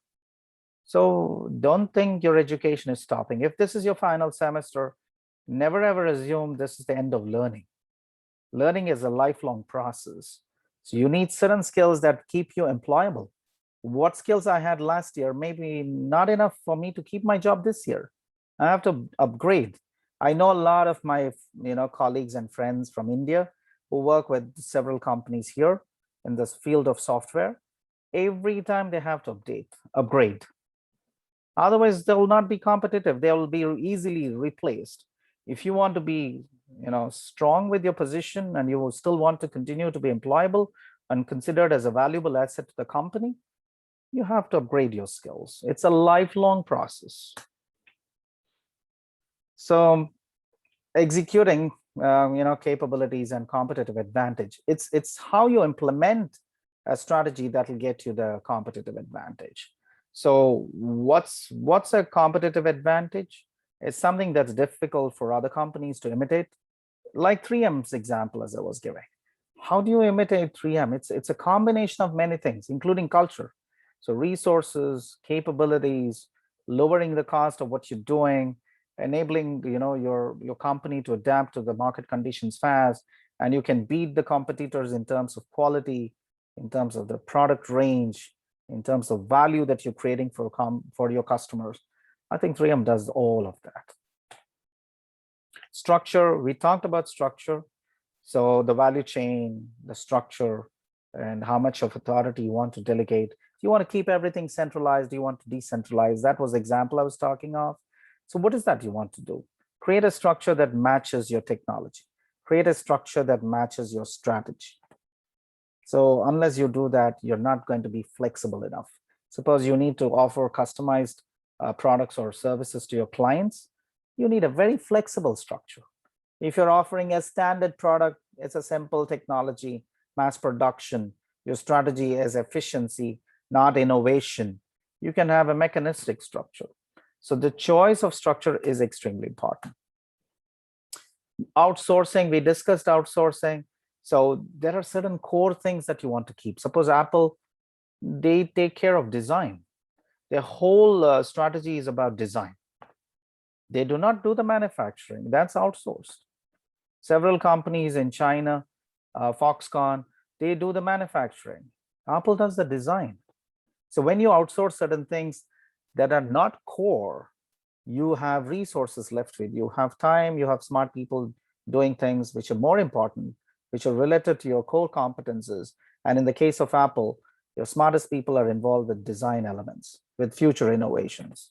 So don't think your education is stopping. If this is your final semester, never ever assume this is the end of learning. Learning is a lifelong process. So you need certain skills that keep you employable. What skills I had last year, maybe not enough for me to keep my job this year. I have to upgrade. I know a lot of my colleagues and friends from India who work with several companies here in this field of software. Every time they have to upgrade. Otherwise, they will not be competitive. They will be easily replaced. If you want to be strong with your position and you still want to continue to be employable and considered as a valuable asset to the company, you have to upgrade your skills. It's a lifelong process. So executing capabilities and competitive advantage, it's how you implement a strategy that will get you the competitive advantage. So what's a competitive advantage? It's something that's difficult for other companies to imitate, like 3M's example as I was giving. How do you imitate 3M? It's a combination of many things, including culture. So resources, capabilities, lowering the cost of what you're doing, enabling your company to adapt to the market conditions fast, and you can beat the competitors in terms of quality, in terms of the product range, in terms of value that you're creating for your customers. I think 3M does all of that. Structure, we talked about structure. So the value chain, the structure, and how much of authority you want to delegate. Do you want to keep everything centralized? Do you want to decentralize? That was the example I was talking of. So what is that you want to do? Create a structure that matches your technology. Create a structure that matches your strategy. So unless you do that, you're not going to be flexible enough. Suppose you need to offer customized products or services to your clients, you need a very flexible structure. If you're offering a standard product, it's a simple technology, mass production, your strategy is efficiency, not innovation, you can have a mechanistic structure. So the choice of structure is extremely important. Outsourcing, we discussed outsourcing. So there are certain core things that you want to keep. Suppose Apple, they take care of design. Their whole strategy is about design. They do not do the manufacturing, that's outsourced. Several companies in China, Foxconn, they do the manufacturing. Apple does the design. So when you outsource certain things that are not core, you have resources left with you, have time, you have smart people doing things which are more important, which are related to your core competences. And in the case of Apple, your smartest people are involved with design elements, with future innovations.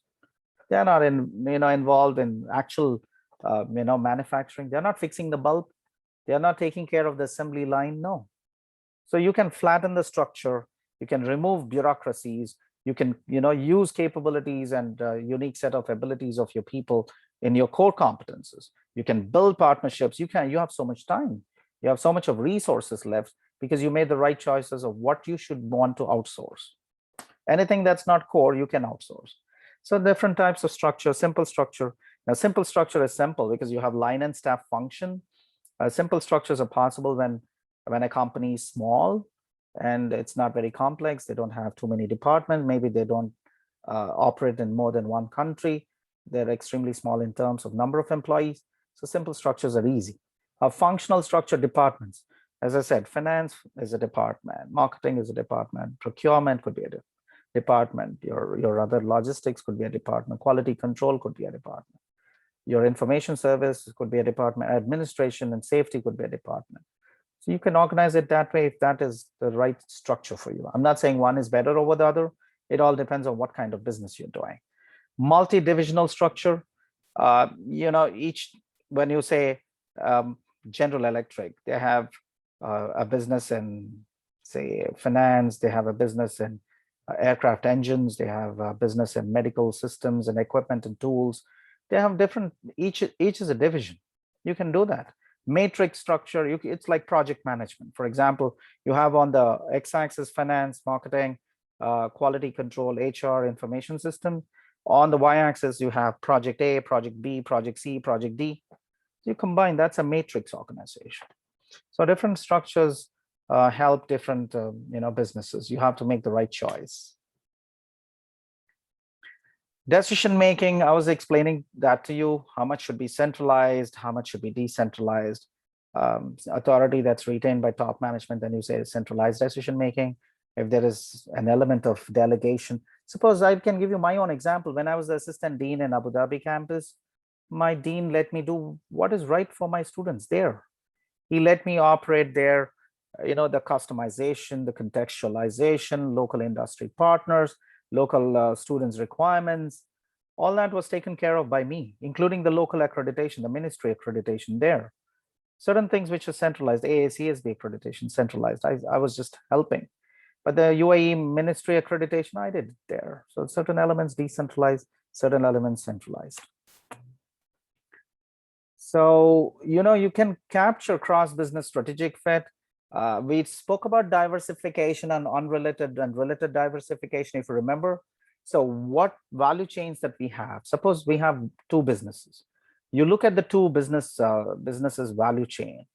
They're not involved in actual manufacturing. They're not fixing the bulb. They're not taking care of the assembly line. No. So you can flatten the structure. You can remove bureaucracies. You can use capabilities and unique set of abilities of your people in your core competences. You can build partnerships. You have so much time. You have so much of resources left because you made the right choices of what you should want to outsource. Anything that's not core, you can outsource. So different types of structure, simple structure. Now, simple structure is simple because you have line and staff function. Simple structures are possible when a company is small and it's not very complex. They don't have too many departments. Maybe they don't operate in more than one country. They're extremely small in terms of number of employees. So simple structures are easy. Functional structure departments. As I said, finance is a department, marketing is a department, procurement could be a department, your other logistics could be a department, quality control could be a department, your information service could be a department, administration and safety could be a department. So you can organize it that way if that is the right structure for you. I'm not saying one is better over the other. It all depends on what kind of business you're doing. Multi-divisional structure, when you say General Electric, they have a business in, say, finance, they have a business in aircraft engines, they have a business in medical systems and equipment and tools. They have different, each is a division. You can do that. Matrix structure, it's like project management. For example, you have on the x-axis finance, marketing, quality control, HR, information system. On the y-axis, you have project A, project B, project C, project D. You combine, that's a matrix organization. So different structures help different businesses. You have to make the right choice. Decision making, I was explaining that to you, how much should be centralized, how much should be decentralized. Authority that's retained by top management, then you say centralized decision making. If there is an element of delegation, suppose I can give you my own example. When I was the assistant dean in Abu Dhabi campus, my dean let me do what is right for my students there. He let me operate there, the customization, the contextualization, local industry partners, local students' requirements, all that was taken care of by me, including the local accreditation, the ministry accreditation there. Certain things which are centralized, AACSB accreditation, centralized, I was just helping. But the UAE ministry accreditation, I did there. So certain elements decentralized, certain elements centralized. So, you can capture cross-business strategic fit. We spoke about diversification and unrelated and related diversification, if you remember. So what value chains that we have? Suppose we have two businesses. You look at the two businesses value chain.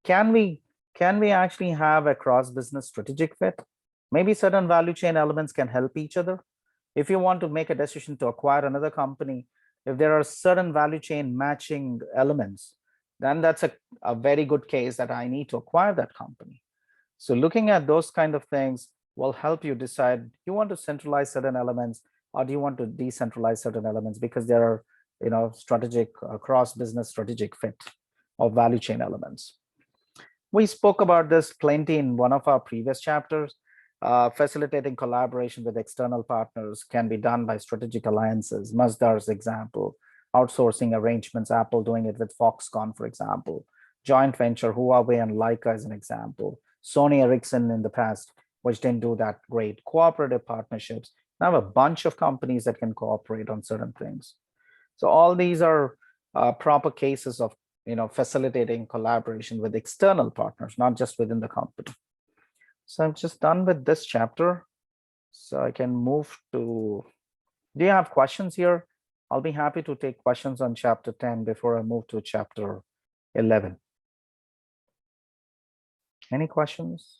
Can we actually have a cross-business strategic fit? Maybe certain value chain elements can help each other. If you want to make a decision to acquire another company, if there are certain value chain matching elements, then that's a very good case that I need to acquire that company. So looking at those kind of things will help you decide, you want to centralize certain elements or do you want to decentralize certain elements, because there are strategic cross business strategic fit of value chain elements. We spoke about this plenty in one of our previous chapters. Facilitating collaboration with external partners can be done by strategic alliances. Mazdar's example, outsourcing arrangements, Apple doing it with Foxconn, for example, joint venture, Huawei and Leica as an example, Sony Ericsson in the past, which didn't do that great, cooperative partnerships. Now a bunch of companies that can cooperate on certain things. So all these are proper cases of facilitating collaboration with external partners, not just within the company. So I'm just done with this chapter. So I can move to, do you have questions here? I'll be happy to take questions on chapter 10 before I move to chapter 11. Any questions?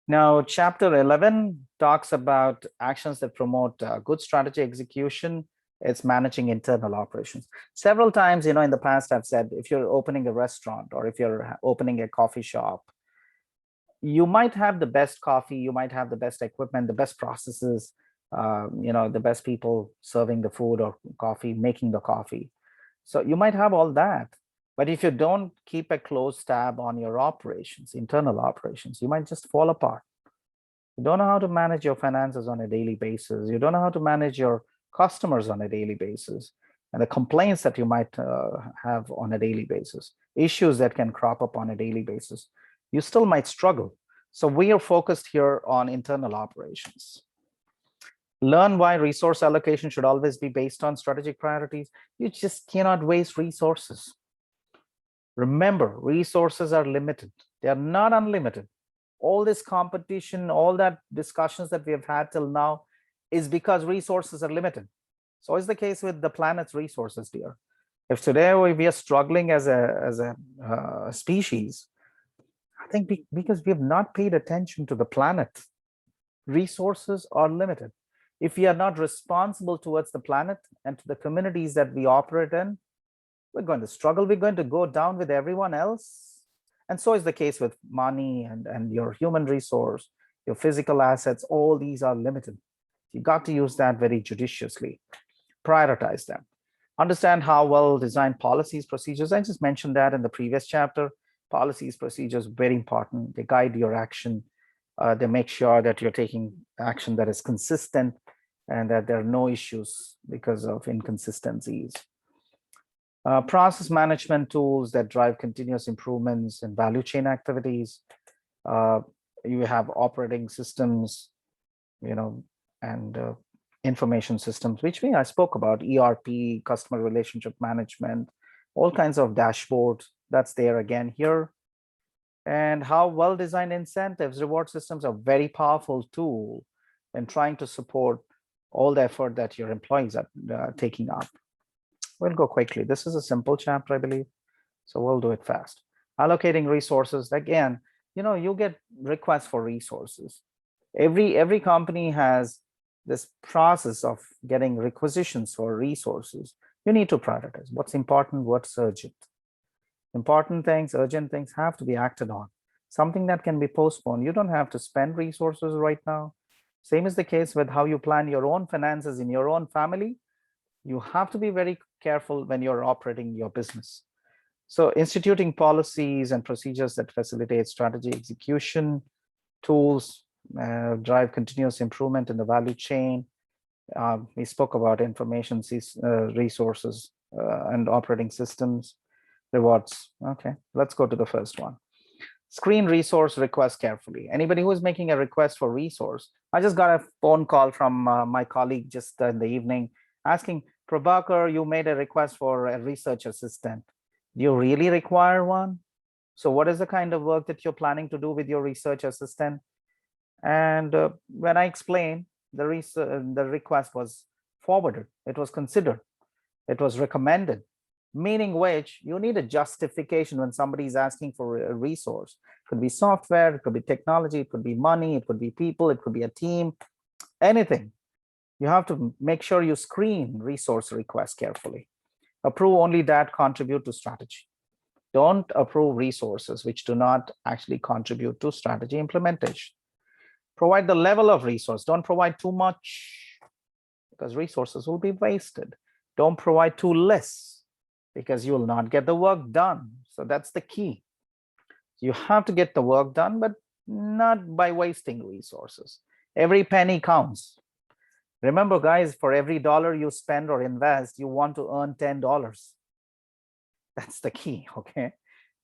Now, chapter 11 talks about actions that promote good strategy execution. It's managing internal operations. Several times, in the past, I've said, if you're opening a restaurant or if you're opening a coffee shop, you might have the best coffee, you might have the best equipment, the best processes, the best people serving the food or coffee, making the coffee. So you might have all that. But if you don't keep a close tab on your operations, internal operations, you might just fall apart. You don't know how to manage your finances on a daily basis. You don't know how to manage your customers on a daily basis, and the complaints that you might have on a daily basis, issues that can crop up on a daily basis. You still might struggle. So we are focused here on internal operations. Learn why resource allocation should always be based on strategic priorities. You just cannot waste resources. Remember, resources are limited. They are not unlimited. All this competition, all that discussions that we have had till now is because resources are limited. So is the case with the planet's resources, dear. If today we are struggling as a species, I think because we have not paid attention to the planet. Resources are limited. If we are not responsible towards the planet and to the communities that we operate in, we're going to struggle. We're going to go down with everyone else. And so is the case with money and your human resource, your physical assets. All these are limited. You got to use that very judiciously. Prioritize them. Understand how well-designed policies, procedures. I just mentioned that in the previous chapter. Policies, procedures, very important. They guide your action. They make sure that you're taking action that is consistent and that there are no issues because of inconsistencies. Process management tools that drive continuous improvements in value chain activities. You have operating systems, and information systems, which I spoke about, ERP, customer relationship management, all kinds of dashboards. That's there again here. And how well-designed incentives, reward systems are very powerful tool in trying to support all the effort that your employees are taking up. We'll go quickly. This is a simple chapter, I believe, so we'll do it fast. Allocating resources. Again, you get requests for resources. Every company has this process of getting requisitions for resources. You need to prioritize what's important, what's urgent. Important things, urgent things have to be acted on. Something that can be postponed. You don't have to spend resources right now. Same is the case with how you plan your own finances in your own family. You have to be very careful when you're operating your business. So instituting policies and procedures that facilitate strategy execution, tools, drive continuous improvement in the value chain. We spoke about information resources and operating systems, rewards. Okay, let's go to the first one. Screen resource request carefully. Anybody who is making a request for resource, I just got a phone call from my colleague just in the evening asking, Prabhakar, you made a request for a research assistant. Do you really require one? So what is the kind of work that you're planning to do with your research assistant? And when I explained, the request was forwarded. It was considered. It was recommended. Meaning which you need a justification when somebody is asking for a resource. It could be software, it could be technology, it could be money, it could be people, it could be a team, anything. You have to make sure you screen resource requests carefully. Approve only that contribute to strategy. Don't approve resources which do not actually contribute to strategy implementation. Provide the level of resource. Don't provide too much because resources will be wasted. Don't provide too less because you will not get the work done. So that's the key. You have to get the work done, but not by wasting resources. Every penny counts. Remember, guys, for every dollar you spend or invest, you want to earn $10. That's the key, okay?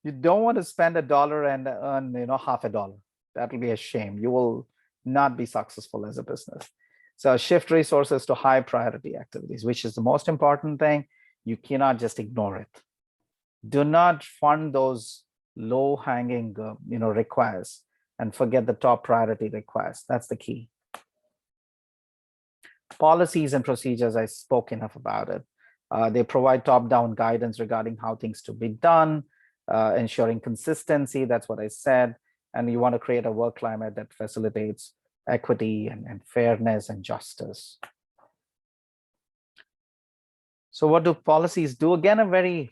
You don't want to spend $1 and earn, half a dollar. That will be a shame. You will not be successful as a business. So shift resources to high priority activities, which is the most important thing. You cannot just ignore it. Do not fund those low hanging, requests and forget the top priority requests. That's the key. Policies and procedures, I spoke enough about it. They provide top-down guidance regarding how things to be done, ensuring consistency. That's what I said. And you want to create a work climate that facilitates equity and fairness and justice. So what do policies do? Again, a very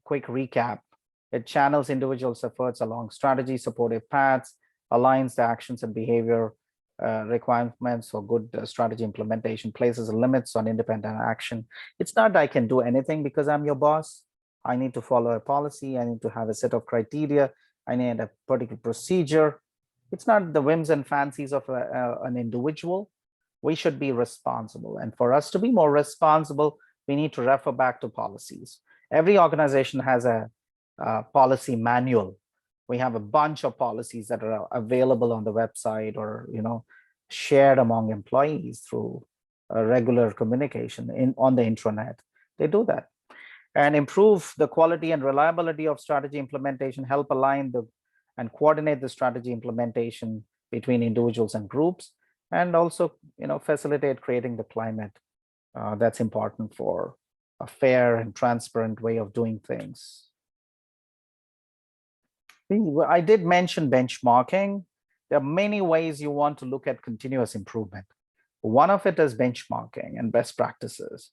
quick recap. It channels individuals' efforts along strategy, supportive paths, aligns the actions and behavior requirements for good strategy implementation, places limits on independent action. It's not I can do anything because I'm your boss. I need to follow a policy. I need to have a set of criteria. I need a particular procedure. It's not the whims and fancies of an individual. We should be responsible. And for us to be more responsible, we need to refer back to policies. Every organization has a policy manual. We have a bunch of policies that are available on the website or shared among employees through regular communication on the intranet. They do that. And improve the quality and reliability of strategy implementation, help align and coordinate the strategy implementation between individuals and groups, and also facilitate creating the climate that's important for a fair and transparent way of doing things. I did mention benchmarking. There are many ways you want to look at continuous improvement. One of it is benchmarking and best practices.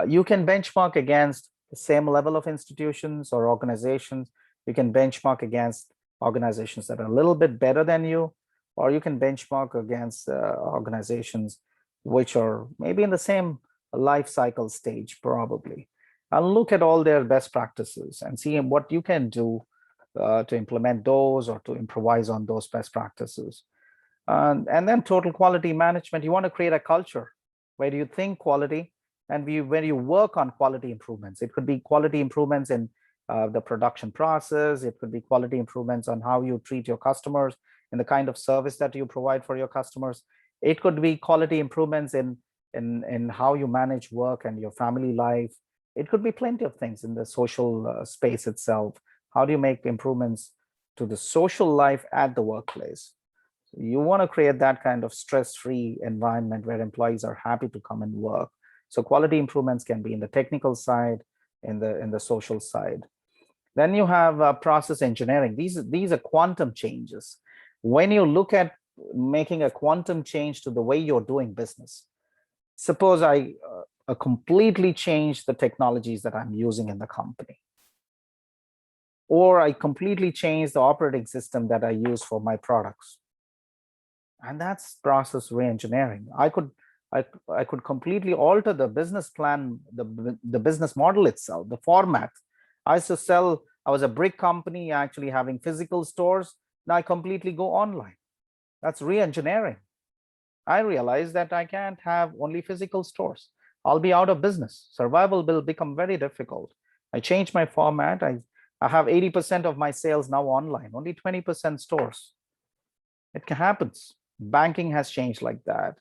You can benchmark against the same level of institutions or organizations. You can benchmark against organizations that are a little bit better than you, or you can benchmark against organizations which are maybe in the same life cycle stage, probably. And look at all their best practices and see what you can do to implement those or to improvise on those best practices. And then total quality management. You want to create a culture where you think quality and where you work on quality improvements. It could be quality improvements in the production process. It could be quality improvements on how you treat your customers and the kind of service that you provide for your customers. It could be quality improvements in how you manage work and your family life. It could be plenty of things in the social space itself. How do you make improvements to the social life at the workplace? So you want to create that kind of stress-free environment where employees are happy to come and work. So quality improvements can be in the technical side, in the social side. Then you have process engineering. These are quantum changes. When you look at making a quantum change to the way you're doing business, suppose I completely change the technologies that I'm using in the company, or I completely change the operating system that I use for my products. And that's process re-engineering. I could completely alter the business plan, the business model itself, the format. I was a brick company actually having physical stores. Now I completely go online. That's re-engineering. I realized that I can't have only physical stores. I'll be out of business. Survival will become very difficult. I changed my format. I have 80% of my sales now online, only 20% stores. It happens. Banking has changed like that.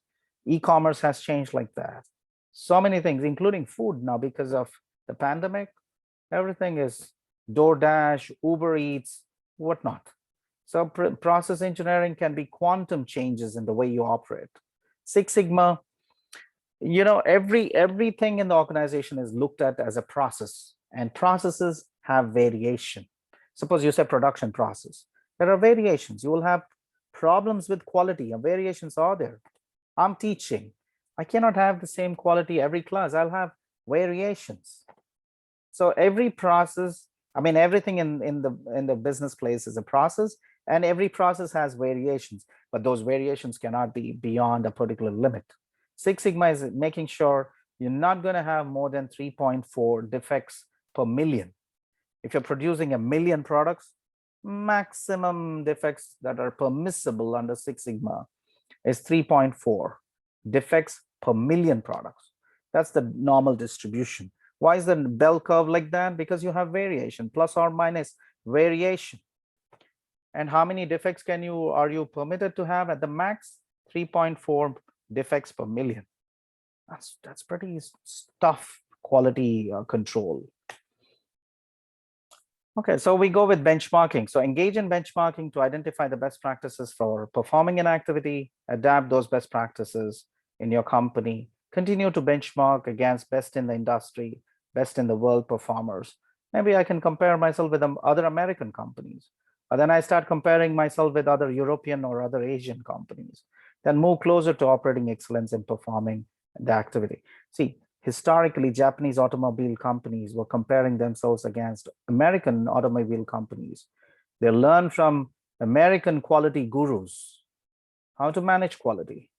E-commerce has changed like that. So many things, including food now because of the pandemic. Everything is DoorDash, Uber Eats, whatnot. So process engineering can be quantum changes in the way you operate. Six Sigma, everything in the organization is looked at as a process, and processes have variation. Suppose you say production process. There are variations. You will have problems with quality, and variations are there. I'm teaching. I cannot have the same quality every class. I'll have variations. So every process, everything in the business place is a process, And every process has variations, but those variations cannot be beyond a particular limit. Six Sigma is making sure you're not going to have more than 3.4 defects per million. If you're producing 1 million products, maximum defects that are permissible under Six Sigma is 3.4 defects per million products. That's the normal distribution. Why is the bell curve like that? Because you have variation, plus or minus variation. And how many defects are you permitted to have at the max? 3.4 defects per million. That's pretty tough quality control. Okay, so we go with benchmarking. So engage in benchmarking to identify the best practices for performing an activity, adapt those best practices in your company, continue to benchmark against best in the industry, best in the world performers. Maybe I can compare myself with other American companies. But then I start comparing myself with other European or other Asian companies. Then move closer to operating excellence in performing the activity. See, historically, Japanese automobile companies were comparing themselves against American automobile companies. They learned from American quality gurus how to manage quality.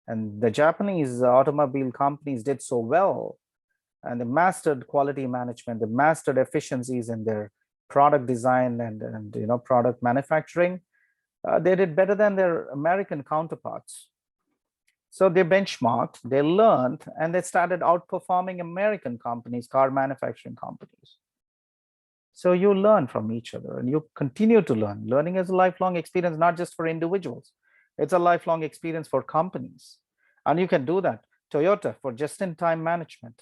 And the Japanese automobile companies did so well, and they mastered quality management, they mastered efficiencies in their product design and product manufacturing. They did better than their American counterparts. So they benchmarked, they learned, and they started outperforming American companies, car manufacturing companies. So you learn from each other and you continue to learn. Learning is a lifelong experience, not just for individuals. It's a lifelong experience for companies. And you can do that. Toyota for just-in-time management.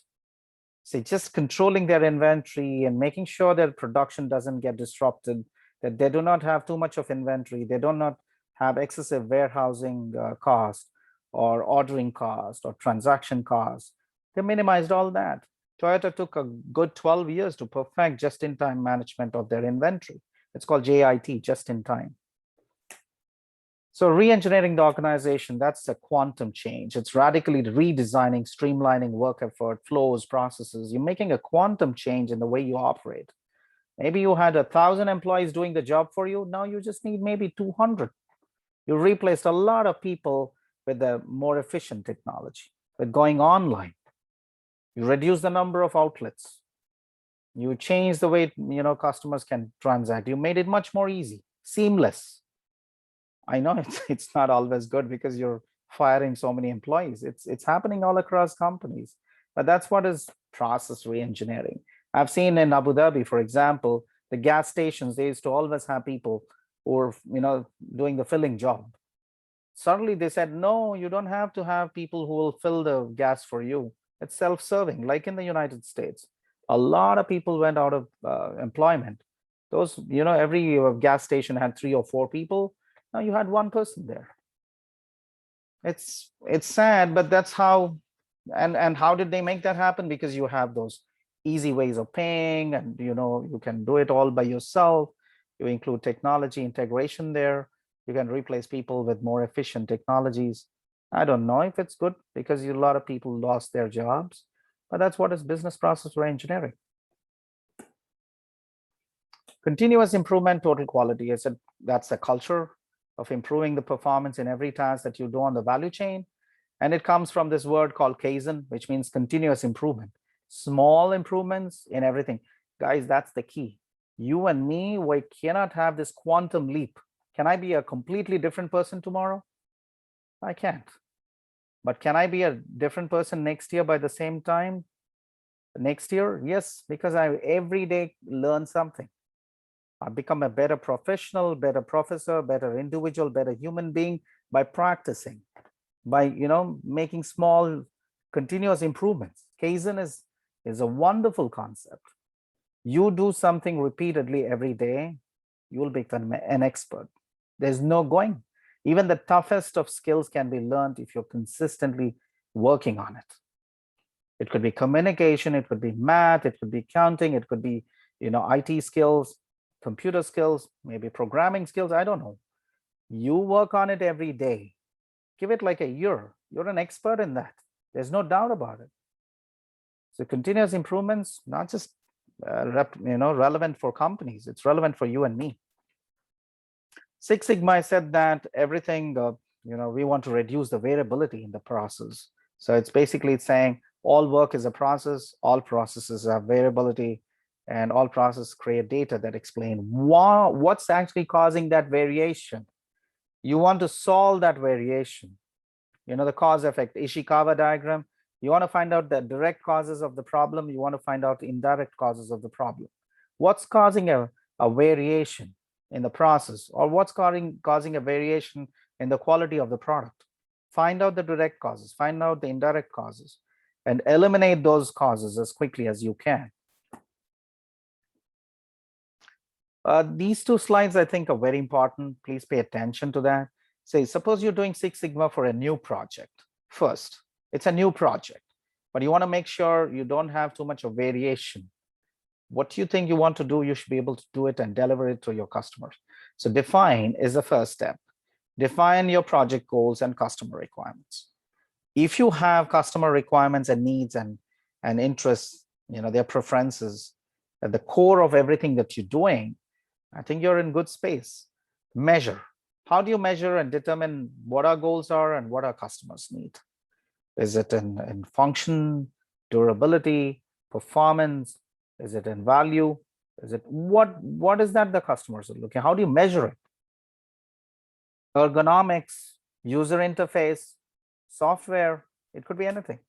See, just controlling their inventory and making sure their production doesn't get disrupted, that they do not have too much of inventory, they do not have excessive warehousing cost, or ordering cost, or transaction cost. They minimized all that. Toyota took a good 12 years to perfect just-in-time management of their inventory. It's called JIT, just-in-time. So re-engineering the organization, that's a quantum change. It's radically redesigning, streamlining work effort, flows, processes. You're making a quantum change in the way you operate. Maybe you had 1,000 employees doing the job for you. Now you just need maybe 200. You replaced a lot of people with the more efficient technology, with going online. You reduce the number of outlets. You change the way customers can transact. You made it much more easy, seamless. I know it's not always good because you're firing so many employees. It's happening all across companies, but that's what is process re-engineering. I've seen in Abu Dhabi, for example, the gas stations, they used to always have people who were doing the filling job. Suddenly they said, no, you don't have to have people who will fill the gas for you. It's self-serving, like in the United States. A lot of people went out of employment. Those, every gas station had 3 or 4 people. Now you had 1 person there. It's sad, but that's how, and how did they make that happen? Because you have those easy ways of paying, and you can do it all by yourself. You include technology integration there. You can replace people with more efficient technologies. I don't know if it's good because a lot of people lost their jobs, but that's what is business process re-engineering. Continuous improvement, total quality. I said that's a culture of improving the performance in every task that you do on the value chain. And it comes from this word called Kaizen, which means continuous improvement. Small improvements in everything. Guys, that's the key. You and me, we cannot have this quantum leap. Can I be a completely different person tomorrow? I can't. But can I be a different person next year by the same time? Next year? Yes, because I every day learn something. I become a better professional, better professor, better individual, better human being by practicing, by making small continuous improvements. Kaizen is a wonderful concept. You do something repeatedly every day, you will become an expert. There's no going. Even the toughest of skills can be learned if you're consistently working on it. It could be communication, it could be math, it could be counting, it could be IT skills, computer skills, maybe programming skills, I don't know. You work on it every day. Give it like a year. You're an expert in that. There's no doubt about it. So continuous improvements, not just relevant for companies, it's relevant for you and me. Six Sigma said that everything, we want to reduce the variability in the process. So it's basically saying all work is a process, all processes have variability, and all processes create data that explain what's actually causing that variation. You want to solve that variation. The cause effect Ishikawa diagram. You want to find out the direct causes of the problem. You want to find out indirect causes of the problem. What's causing a variation in the process, or what's causing a variation in the quality of the product? Find out the direct causes, find out the indirect causes, and eliminate those causes as quickly as you can. These two slides, I think, are very important. Please pay attention to that. Say, suppose you're doing Six Sigma for a new project. First, it's a new project, but you want to make sure you don't have too much of variation. What you think you want to do, you should be able to do it and deliver it to your customers. So define is the first step. Define your project goals and customer requirements. If you have customer requirements and needs and interests, their preferences at the core of everything that you're doing, I think you're in good space. Measure. How do you measure and determine what our goals are and what our customers need? Is it in function, durability, performance? Is it in value? Is it what is that the customers are looking? How do you measure it? Ergonomics, user interface, software, it could be anything.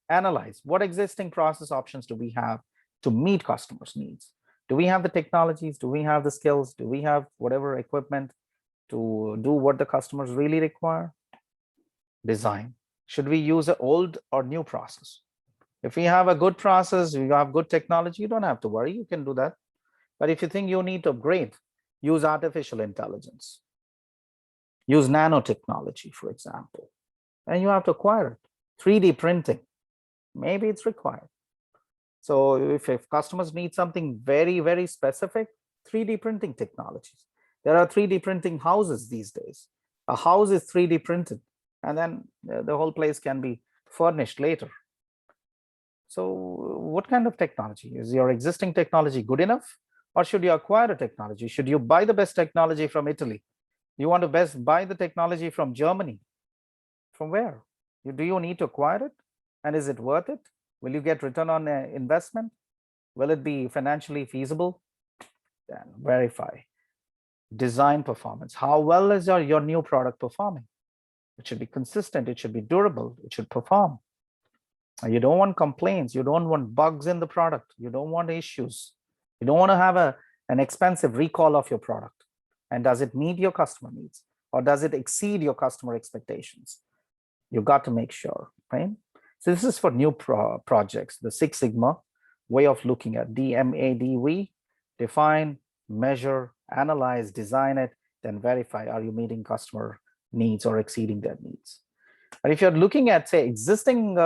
Analyze what existing process options do we have to meet customers' needs. Do we have the technologies? Do we have the skills? Do we have whatever equipment to do what the customers really require? Design. Should we use an old or new process? If we have a good process, we have good technology, you don't have to worry, you can do that. But if you think you need to upgrade, use artificial intelligence. Use nanotechnology, for example, and you have to acquire it. 3D printing, maybe it's required. So if customers need something very, very specific, 3D printing technologies. There are 3D printing houses these days. A house is 3D printed, and then the whole place can be furnished later. So what kind of technology? Is your existing technology good enough? Or should you acquire a technology? Should you buy the best technology from Italy? You want to buy the technology from Germany? From where? Do you need to acquire it? And is it worth it? Will you get return on investment? Will it be financially feasible? Then verify. Design performance. How well is your new product performing? It should be consistent. It should be durable. It should perform. You don't want complaints. You don't want bugs in the product. You don't want issues. You don't want to have an expensive recall of your product. And does it meet your customer needs? Or does it exceed your customer expectations? You got to make sure, right? So this is for new projects, the Six Sigma way of looking at DMADV, define, measure, analyze, design it, then verify, are you meeting customer needs or exceeding their needs? But if you're looking at, say, existing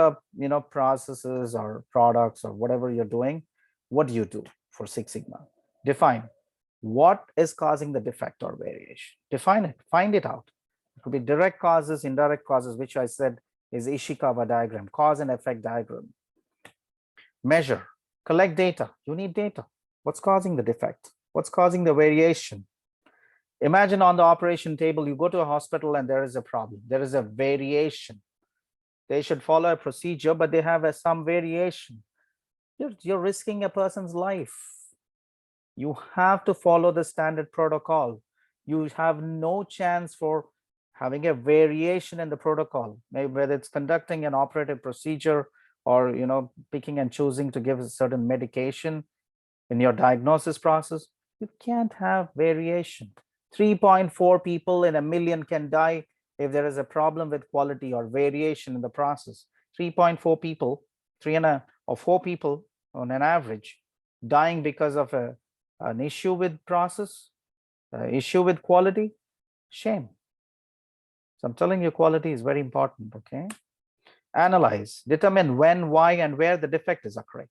processes or products or whatever you're doing, what do you do for Six Sigma? Define what is causing the defect or variation. Define it, find it out. It could be direct causes, indirect causes, which I said is Ishikawa diagram, cause and effect diagram. Measure, collect data. You need data. What's causing the defect? What's causing the variation? Imagine on the operation table, you go to a hospital and there is a problem. There is a variation. They should follow a procedure, but they have some variation. You're risking a person's life. You have to follow the standard protocol. You have no chance for having a variation in the protocol, maybe whether it's conducting an operative procedure or picking and choosing to give a certain medication in your diagnosis process. You can't have variation. 3.4 people in a million can die if there is a problem with quality or variation in the process. 3.4 people, 4 people on an average dying because of an issue with process, issue with quality. Shame. So I'm telling you, quality is very important, okay? Analyze, determine when, why, and where the defect is occurring.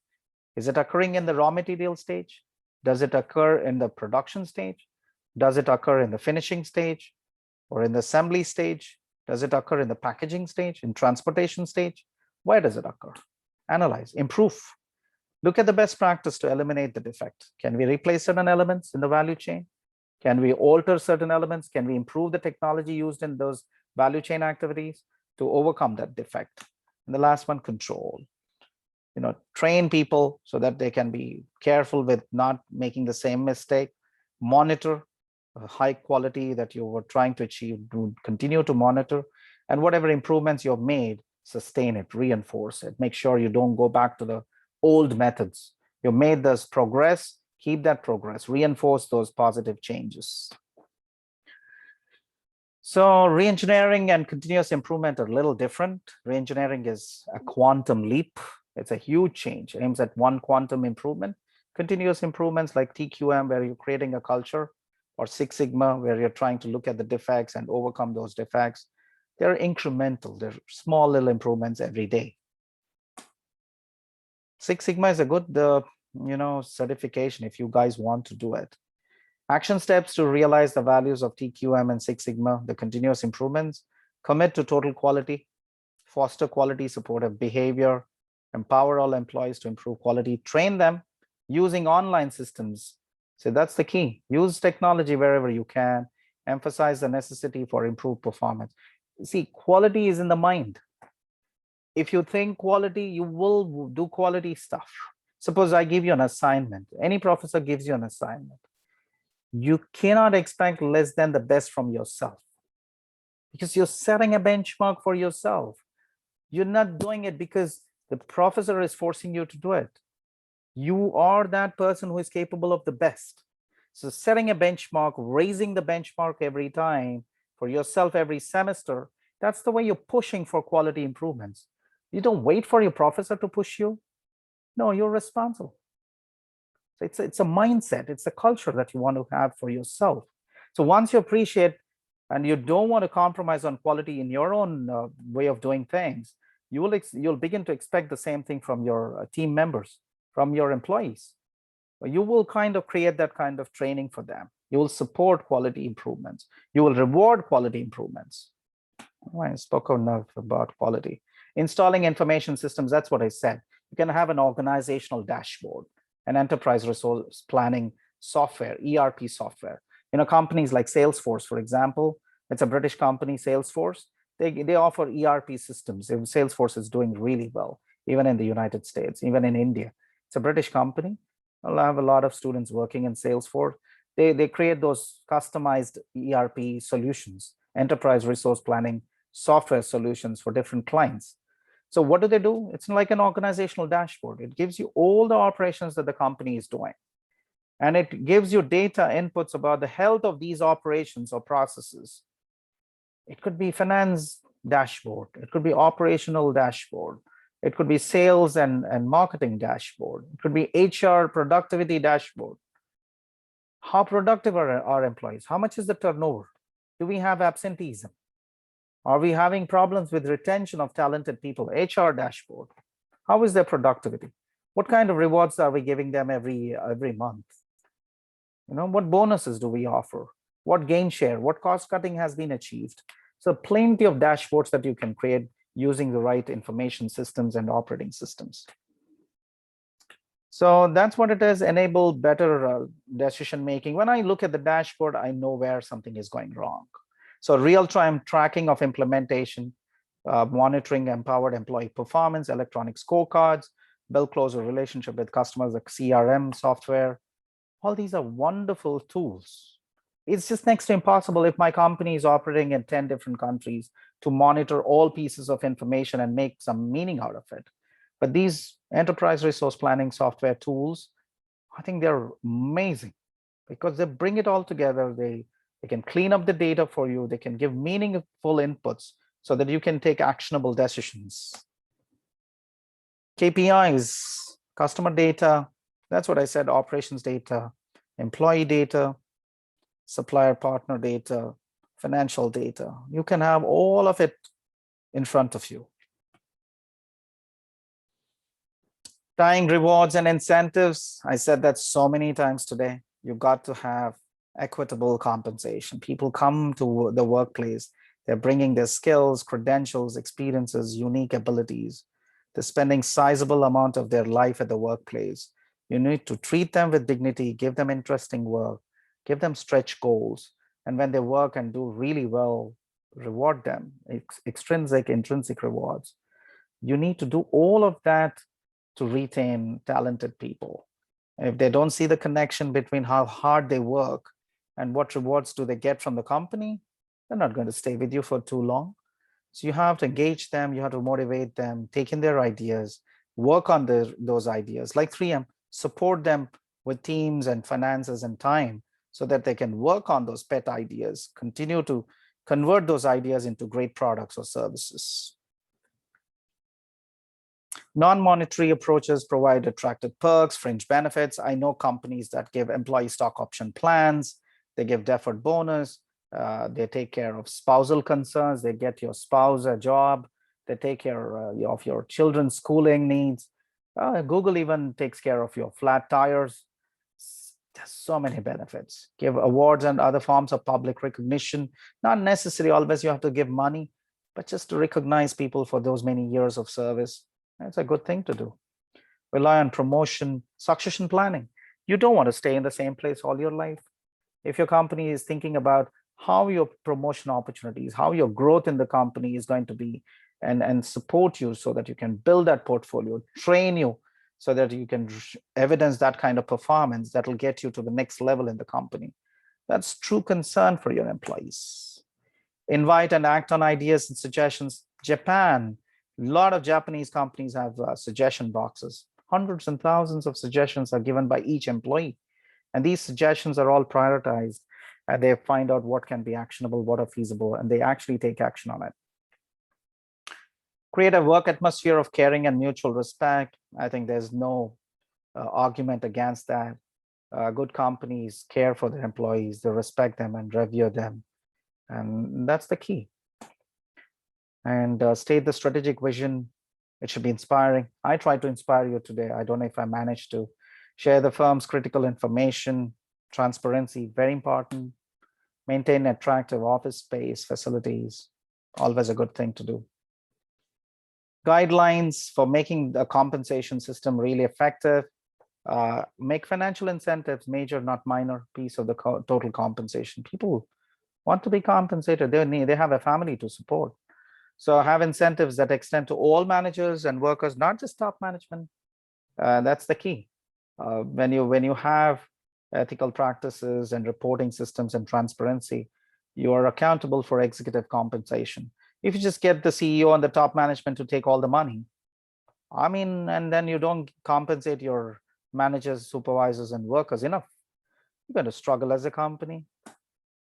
Is it occurring in the raw material stage? Does it occur in the production stage? Does it occur in the finishing stage or in the assembly stage? Does it occur in the packaging stage, in transportation stage? Where does it occur? Analyze, improve. Look at the best practice to eliminate the defect. Can we replace certain elements in the value chain? Can we alter certain elements? Can we improve the technology used in those value chain activities to overcome that defect? And the last one, control. Train people so that they can be careful with not making the same mistake. Monitor high quality that you were trying to achieve, continue to monitor, and whatever improvements you've made, sustain it, reinforce it, make sure you don't go back to the old methods. You made this progress, keep that progress, reinforce those positive changes. So re-engineering and continuous improvement are a little different. Re-engineering is a quantum leap. It's a huge change, aims at one quantum improvement. Continuous improvements like TQM, where you're creating a culture, or Six Sigma, where you're trying to look at the defects and overcome those defects. They're incremental, they're small little improvements every day. Six Sigma is a good certification if you guys want to do it. Action steps to realize the values of TQM and Six Sigma, the continuous improvements: commit to total quality, foster quality supportive behavior, empower all employees to improve quality, train them using online systems. So that's the key. Use technology wherever you can, emphasize the necessity for improved performance. See, quality is in the mind. If you think quality, you will do quality stuff. Suppose I give you an assignment. Any professor gives you an assignment. You cannot expect less than the best from yourself, because you're setting a benchmark for yourself. You're not doing it because the professor is forcing you to do it. You are that person who is capable of the best. So setting a benchmark, raising the benchmark every time for yourself every semester, that's the way you're pushing for quality improvements. You don't wait for your professor to push you. No, you're responsible. So it's a mindset, it's a culture that you want to have for yourself. So once you appreciate and you don't want to compromise on quality in your own way of doing things, you'll begin to expect the same thing from your team members, from your employees. You will kind of create that kind of training for them. You will support quality improvements. You will reward quality improvements. I spoke enough about quality. Installing information systems, that's what I said. You can have an organizational dashboard, an enterprise resource planning software, ERP software. Companies like Salesforce, for example, it's a British company, Salesforce. They offer ERP systems. Salesforce is doing really well, even in the United States, even in India. It's a British company. I'll have a lot of students working in Salesforce. They create those customized ERP solutions, enterprise resource planning software solutions for different clients. So what do? It's like an organizational dashboard. It gives you all the operations that the company is doing. And it gives you data inputs about the health of these operations or processes. It could be finance dashboard. It could be operational dashboard. It could be sales and marketing dashboard. It could be HR productivity dashboard. How productive are our employees? How much is the turnover? Do we have absenteeism? Are we having problems with retention of talented people? HR dashboard. How is their productivity? What kind of rewards are we giving them every month? What bonuses do we offer? What gain share? What cost cutting has been achieved? So plenty of dashboards that you can create using the right information systems and operating systems. So that's what it is, enable better decision making. When I look at the dashboard, I know where something is going wrong. So real-time tracking of implementation, monitoring empowered employee performance, electronic scorecards, build closer relationship with customers, like CRM software. All these are wonderful tools. It's just next to impossible if my company is operating in 10 different countries to monitor all pieces of information and make some meaning out of it. But these enterprise resource planning software tools, I think they're amazing because they bring it all together. They can clean up the data for you. They can give meaningful inputs so that you can take actionable decisions. KPIs, customer data, that's what I said, operations data, employee data, supplier partner data, financial data. You can have all of it in front of you. Tying rewards and incentives. I said that so many times today. You got to have equitable compensation. People come to the workplace. They're bringing their skills, credentials, experiences, unique abilities. They're spending sizable amount of their life at the workplace. You need to treat them with dignity, give them interesting work, give them stretch goals. And when they work and do really well, reward them, extrinsic, intrinsic rewards. You need to do all of that to retain talented people. If they don't see the connection between how hard they work and what rewards do they get from the company, they're not going to stay with you for too long. So you have to engage them, you have to motivate them, take in their ideas, work on those ideas, like 3M, support them with teams and finances and time so that they can work on those pet ideas, continue to convert those ideas into great products or services. Non-monetary approaches provide attractive perks, fringe benefits. I know companies that give employee stock option plans, they give deferred bonus, they take care of spousal concerns, they get your spouse a job, they take care of your children's schooling needs. Google even takes care of your flat tires. There's so many benefits. Give awards and other forms of public recognition. Not necessarily always you have to give money, but just to recognize people for those many years of service. That's a good thing to do. Rely on promotion, succession planning. You don't want to stay in the same place all your life. If your company is thinking about how your promotion opportunities, how your growth in the company is going to be, and support you so that you can build that portfolio, train you so that you can evidence that kind of performance that will get you to the next level in the company. That's true concern for your employees. Invite and act on ideas and suggestions. Japan, a lot of Japanese companies have suggestion boxes. Hundreds and thousands of suggestions are given by each employee. And these suggestions are all prioritized. And they find out what can be actionable, what are feasible, and they actually take action on it. Create a work atmosphere of caring and mutual respect. I think there's no argument against that. Good companies care for their employees, they respect them and revere them. And that's the key. And state the strategic vision. It should be inspiring. I try to inspire you today. I don't know if I managed to. Share the firm's critical information. Transparency, very important. Maintain attractive office space, facilities, always a good thing to do. Guidelines for making the compensation system really effective. Make financial incentives major, not minor piece of the total compensation. People want to be compensated. They have a family to support. So have incentives that extend to all managers and workers, not just top management. That's the key. When you have ethical practices and reporting systems and transparency, you are accountable for executive compensation. If you just get the CEO and the top management to take all the money, I mean, and then you don't compensate your managers, supervisors, and workers enough, you're going to struggle as a company.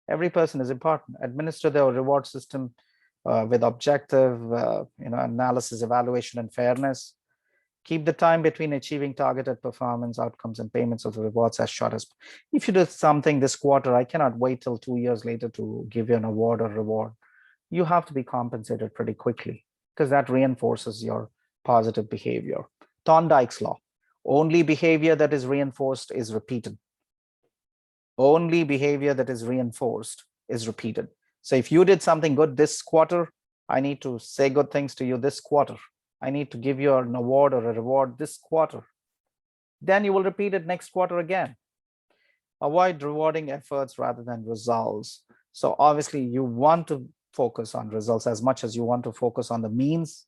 Every person is important. Administer their reward system with objective analysis, evaluation, and fairness. Keep the time between achieving targeted performance outcomes and payments of the rewards as short as. If you did something this quarter, I cannot wait till 2 years later to give you an award or reward. You have to be compensated pretty quickly because that reinforces your positive behavior. Thorndike's law. Only behavior that is reinforced is repeated. Only behavior that is reinforced is repeated. So if you did something good this quarter, I need to say good things to you this quarter. I need to give you an award or a reward this quarter. Then you will repeat it next quarter again. Avoid rewarding efforts rather than results. So obviously you want to focus on results as much as you want to focus on the means.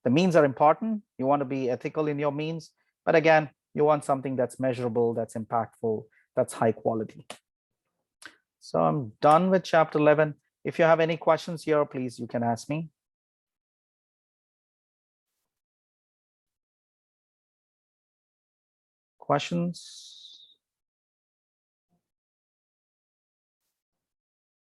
The means are important. You want to be ethical in your means. But again, you want something that's measurable, that's impactful, that's high quality. So I'm done with chapter 11. If you have any questions here, please, you can ask me. Questions?